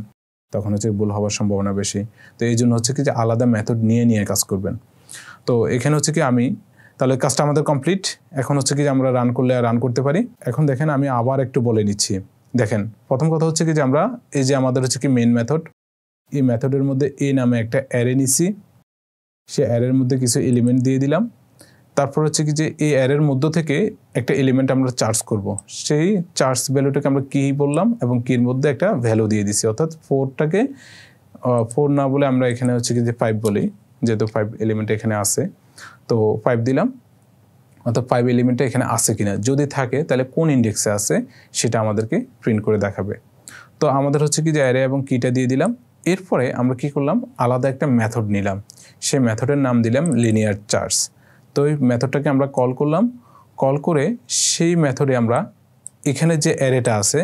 তখন হচ্ছে ভুল হওয়ার সম্ভাবনা বেশি। তো এই জন্য হচ্ছে কি যে আলাদা মেথড নিয়ে কাজ করবেন। তো এখানে হচ্ছে কি তাহলে কাজটা আমাদের কমপ্লিট। এখন হচ্ছে কি যে আমরা রান করলে রান করতে পারি। এখন দেখেন আমি আবার একটু বলে নিচ্ছি। দেখেন প্রথম কথা হচ্ছে কি যে আমরা এই যে আমাদের হচ্ছে কি মেইন মেথড, এই মেথডের মধ্যে এ নামে একটা অ্যারে নিছি, সে অ্যারের মধ্যে কিছু এলিমেন্ট দিয়ে দিলাম। তারপর হচ্ছে কি যে এই অ্যারের মধ্য থেকে একটা এলিমেন্ট আমরা চার্জ করব, সেই চার্জ ভ্যালুটাকে আমরা কি বললাম এবং কির মধ্যে একটা ভ্যালু দিয়ে দিছি, অর্থাৎ 4টাকে 4 না বলে আমরা এখানে হচ্ছে কি যে 5 বলি, যেহেতু 5 এলিমেন্ট এখানে আছে। তো 5 দিলাম, অর্থাৎ 5 এলিমেন্টটা এখানে আছে কিনা, যদি থাকে তাহলে কোন ইন্ডেক্সে আছে সেটা আমাদেরকে প্রিন্ট করে দেখাবে। তো আমাদের হচ্ছে কি যে অ্যারে এবং কিটা দিয়ে দিলাম। এরপরে আমরা কি করলাম, আলাদা একটা মেথড নিলাম, সেই মেথডের নাম দিলাম লিনিয়ার চার্জ। তো এই মেথডটাকে আমরা কল করলাম, কল করে সেই মেথডে আমরা এখানে যে অ্যারেটা আছে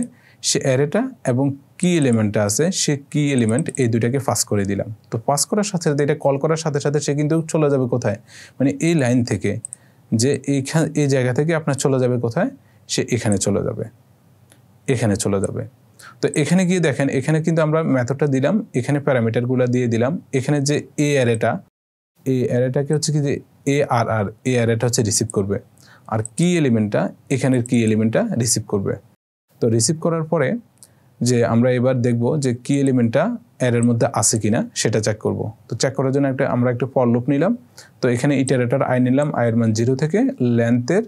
সে অ্যারেটা এবং কি এলিমেন্টটা আছে সে কি এলিমেন্ট এই দুইটাকে পাস করে দিলাম। তো পাস করার সাথে সাথে এটা কল করার সাথে সাথে সে কিন্তু চলে যাবে কোথায়, মানে এই লাইন থেকে, যে এই জায়গা থেকে আপনার চলে যাবে কোথায়, সে এখানে চলে যাবে। তো এখানে গিয়ে দেখেন, এখানে কিন্তু আমরা মেথডটা দিলাম, এখানে প্যারামিটারগুলো দিয়ে দিলাম। এখানে যে এই অ্যারেটাকে হচ্ছে কি যে ARR, এই অ্যারেটা হচ্ছে রিসিভ করবে, আর কি এলিমেন্টটা এখানের কি এলিমেন্টটা রিসিভ করবে। তো রিসিভ করার পরে যে আমরা এবার দেখব যে কি এলিমেন্টটা অ্যারের মধ্যে আছে কিনা সেটা চেক করব। তো চেক করার জন্য আমরা একটা ফর লুপ নিলাম। তো এখানে ইটারেটর আই নিলাম, আয়ের মান 0 থেকে লেন্থের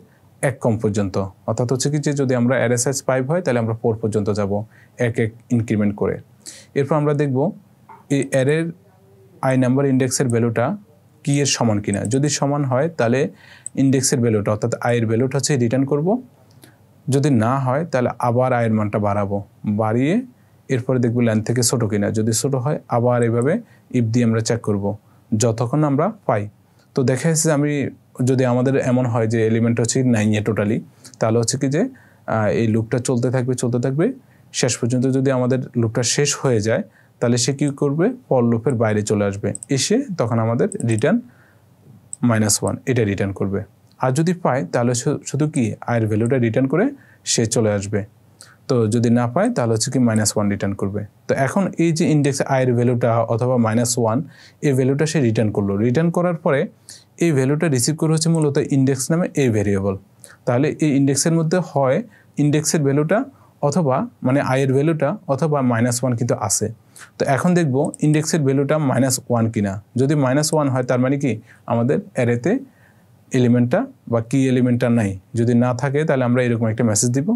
1 কম পর্যন্ত, অর্থাৎ হচ্ছে কি যে যদি আমরা অ্যারে সাইজ 5 হয় তাহলে আমরা 4 পর্যন্ত যাব এক ইনক্রিমেন্ট করে। এরপর আমরা দেখব এই অ্যারের আই নাম্বার ইন্ডেক্সের ভ্যালুটা কি এর সমান কিনা। যদি সমান হয় তাহলে ইন্ডেক্সের ভ্যালুটা অর্থাৎ আয়ের ভ্যালুটা হচ্ছে রিটার্ন করব। যদি না হয় তাহলে আবার আয়ের মানটা বাড়াবো, বাড়িয়ে এরপরে দেখব লেন্থ থেকে ছোটো কিনা। যদি ছোটো হয় আবার এভাবে ইফ দিয়ে আমরা চেক করব যতক্ষণ আমরা পাই। তো দেখা যাচ্ছে আমি যদি আমাদের এমন হয় যে এলিমেন্ট হচ্ছে 9 টোটালি, তাহলে হচ্ছে কি যে এই লুপটা চলতে থাকবে শেষ পর্যন্ত। যদি আমাদের লুপটা শেষ হয়ে যায় তাহলে সে কী করবে, ফর লুপের বাইরে চলে আসবে, এসে তখন আমাদের রিটার্ন -1 এটা রিটার্ন করবে। আর যদি পায় তাহলে শুধু কি আয়ের ভ্যালুটা রিটার্ন করে সে চলে আসবে। তো যদি না পায় তাহলে হচ্ছে কি -1 রিটার্ন করবে। তো এখন এই যে ইন্ডেক্স আয়ের ভ্যালুটা অথবা -1 এই ভ্যালুটা সে রিটার্ন করলো। রিটার্ন করার পরে এই ভ্যালুটা রিসিভ করে হচ্ছে মূলত ইন্ডেক্স নামে এই ভেরিয়েবল। তাহলে এই ইন্ডেক্সের মধ্যে হয় ইন্ডেক্সের ভ্যালুটা অথবা মানে আয়ের ভ্যালুটা অথবা -1 কিন্তু আছে। তো এখন দেখব ইন্ডেক্সের ভ্যালুটা -1 কিনা। যদি -1 হয় তার মানে কি আমাদের অ্যারেতে এলিমেন্টটা বা কি এলিমেন্টটা নাই। যদি না থাকে তাহলে আমরা এরকম একটা মেসেজ দিব,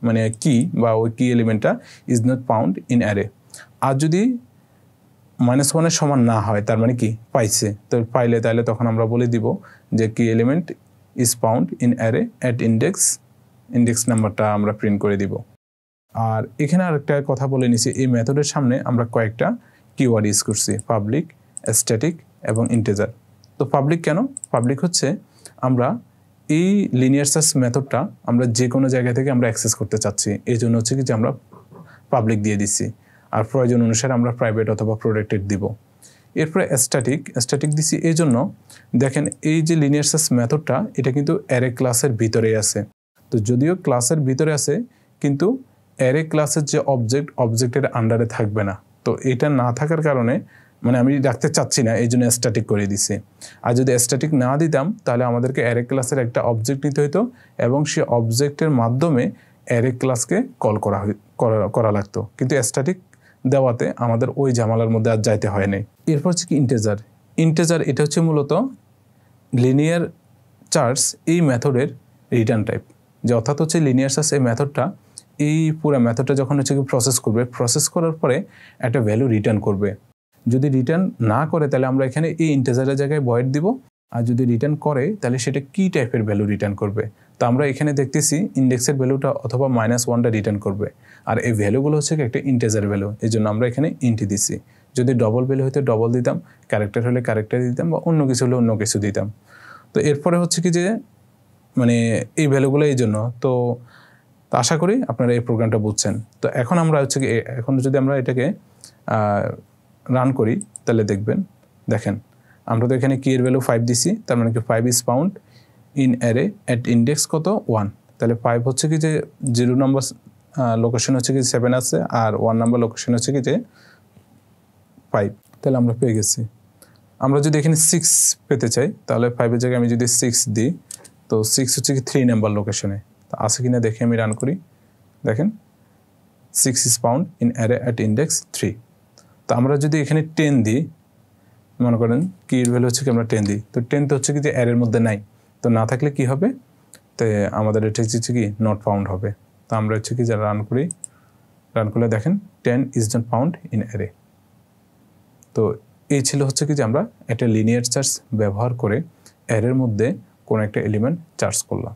মানে কি বা ওই কি এলিমেন্টটা is not found in array. আর যদি -1 সমান না হয় তার মানে কি পাইছে। তো পাইলে তাহলে তখন আমরা বলে দিব যে কি element is found in array at index নাম্বারটা আমরা প্রিন্ট করে দিব। আর এখানে আরেকটা কথা বলে নিছি, এই মেথডের সামনে আমরা কয়েকটা কিওয়ার্ড ইউজ করছি, পাবলিক, স্ট্যাটিক এবং ইন্টিজার। তো পাবলিক কেন? পাবলিক হচ্ছে আমরা এই লিনিয়ার সার্চ মেথডটা আমরা যে কোনো জায়গা থেকে আমরা অ্যাক্সেস করতে চাচ্ছি, এই জন্য হচ্ছে কি যে আমরা পাবলিক দিয়ে দিচ্ছি। আর প্রয়োজন অনুসারে আমরা প্রাইভেট অথবা প্রোটেক্টেড দিব। এরপরে স্ট্যাটিক দিছি এই জন্য, দেখেন এই যে লিনিয়ার সার্চ মেথডটা এটা কিন্তু অ্যারে ক্লাসের ভিতরেই আছে। তো যদিও ক্লাসের ভিতরে আছে কিন্তু অ্যারে ক্লাসের যে অবজেক্টের আন্ডারে থাকবে না। তো এটা না থাকার কারণে মানে আমি রাখতে চাচ্ছি না, এই জন্য স্ট্যাটিক করে দিছি। আর যদি স্ট্যাটিক না দিতাম তাহলে আমাদেরকে অ্যারে ক্লাসের একটা অবজেক্ট নিতে হতো এবং সে অবজেক্টের মাধ্যমে অ্যারে ক্লাসকে কল করা লাগতো। কিন্তু স্ট্যাটিক দেওয়াতে আমাদের ওই ঝামেলার মধ্যে আর যাইতে হয় নাই। এরপর হচ্ছে কি ইন্টেজার এটা হচ্ছে মূলত লিনিয়ার চার্জ এই মেথডের রিটার্ন টাইপ। যে অর্থাৎ হচ্ছে লিনিয়ার চার্জ এই মেথডটা এই পুরো মেথডটা যখন হচ্ছে কি প্রসেস করার পরে একটা ভ্যালু রিটার্ন করবে। যদি রিটার্ন না করে তাহলে আমরা এখানে এই ইন্টিজারের জায়গায় ভয়েড দিব, আর যদি রিটার্ন করে তাহলে সেটা কি টাইপের ভ্যালু রিটার্ন করবে। তো আমরা এখানে দেখতেছি ইন্ডেক্সের ভ্যালুটা অথবা -1টা রিটার্ন করবে। আর এই ভ্যালুগুলো হচ্ছে একটা ইন্টিজার ভ্যালু, এই জন্য আমরা এখানে ইন্টি দিছি। যদি ডবল ভ্যালু হইতে ডবল দিতাম, ক্যারেক্টার হলে ক্যারেক্টার দিতাম, বা অন্য কিছু হলে অন্য কিছু দিতাম। তো এরপরে হচ্ছে কি যে মানে এই ভ্যালুগুলো এই জন্য। তো আশা করি আপনারা এই প্রোগ্রামটা বুঝছেন। তো এখন আমরা হচ্ছে কি এখন যদি আমরা এটাকে রান করি তাহলে দেখেন আমরা তো এখানে কি এর ভ্যালু 5 দিছি, তার মানে কি 5 is found in array at index কত 1। তাহলে 5 হচ্ছে কি যে 0 নম্বর লোকেশন হচ্ছে কি 7 আছে, আর 1 নম্বর লোকেশন হচ্ছে কি যে 5। তাহলে আমরা পেয়ে গেছি। আমরা যদি এখানে 6 পেতে চাই তাহলে 5-এর জায়গায় আমি যদি 6 দিই, তো 6 হচ্ছে কি 3 নাম্বার লোকেশনে। তো আছে কিনা দেখে আমি রান করি, দেখেন 6 is found in array at index 3। তো আমরা যদি এখানে 10 দিই, মনে করেন কি এর ভ্যালু হচ্ছে কি আমরা 10 দিই, তো 10 তো হচ্ছে কি যে অ্যারের মধ্যে নাই। তো না থাকলে কি হবে, তো আমাদের এটা হচ্ছে কি নট ফাউন্ড হবে। তো আমরা হচ্ছে কি যারা রান করলে দেখেন 10 is not found in array. তো এই ছিল হচ্ছে কি যে আমরা একটা লিনিয়ার চার্জ ব্যবহার করে অ্যারের মধ্যে কোনো একটা এলিমেন্ট চার্জ করলাম।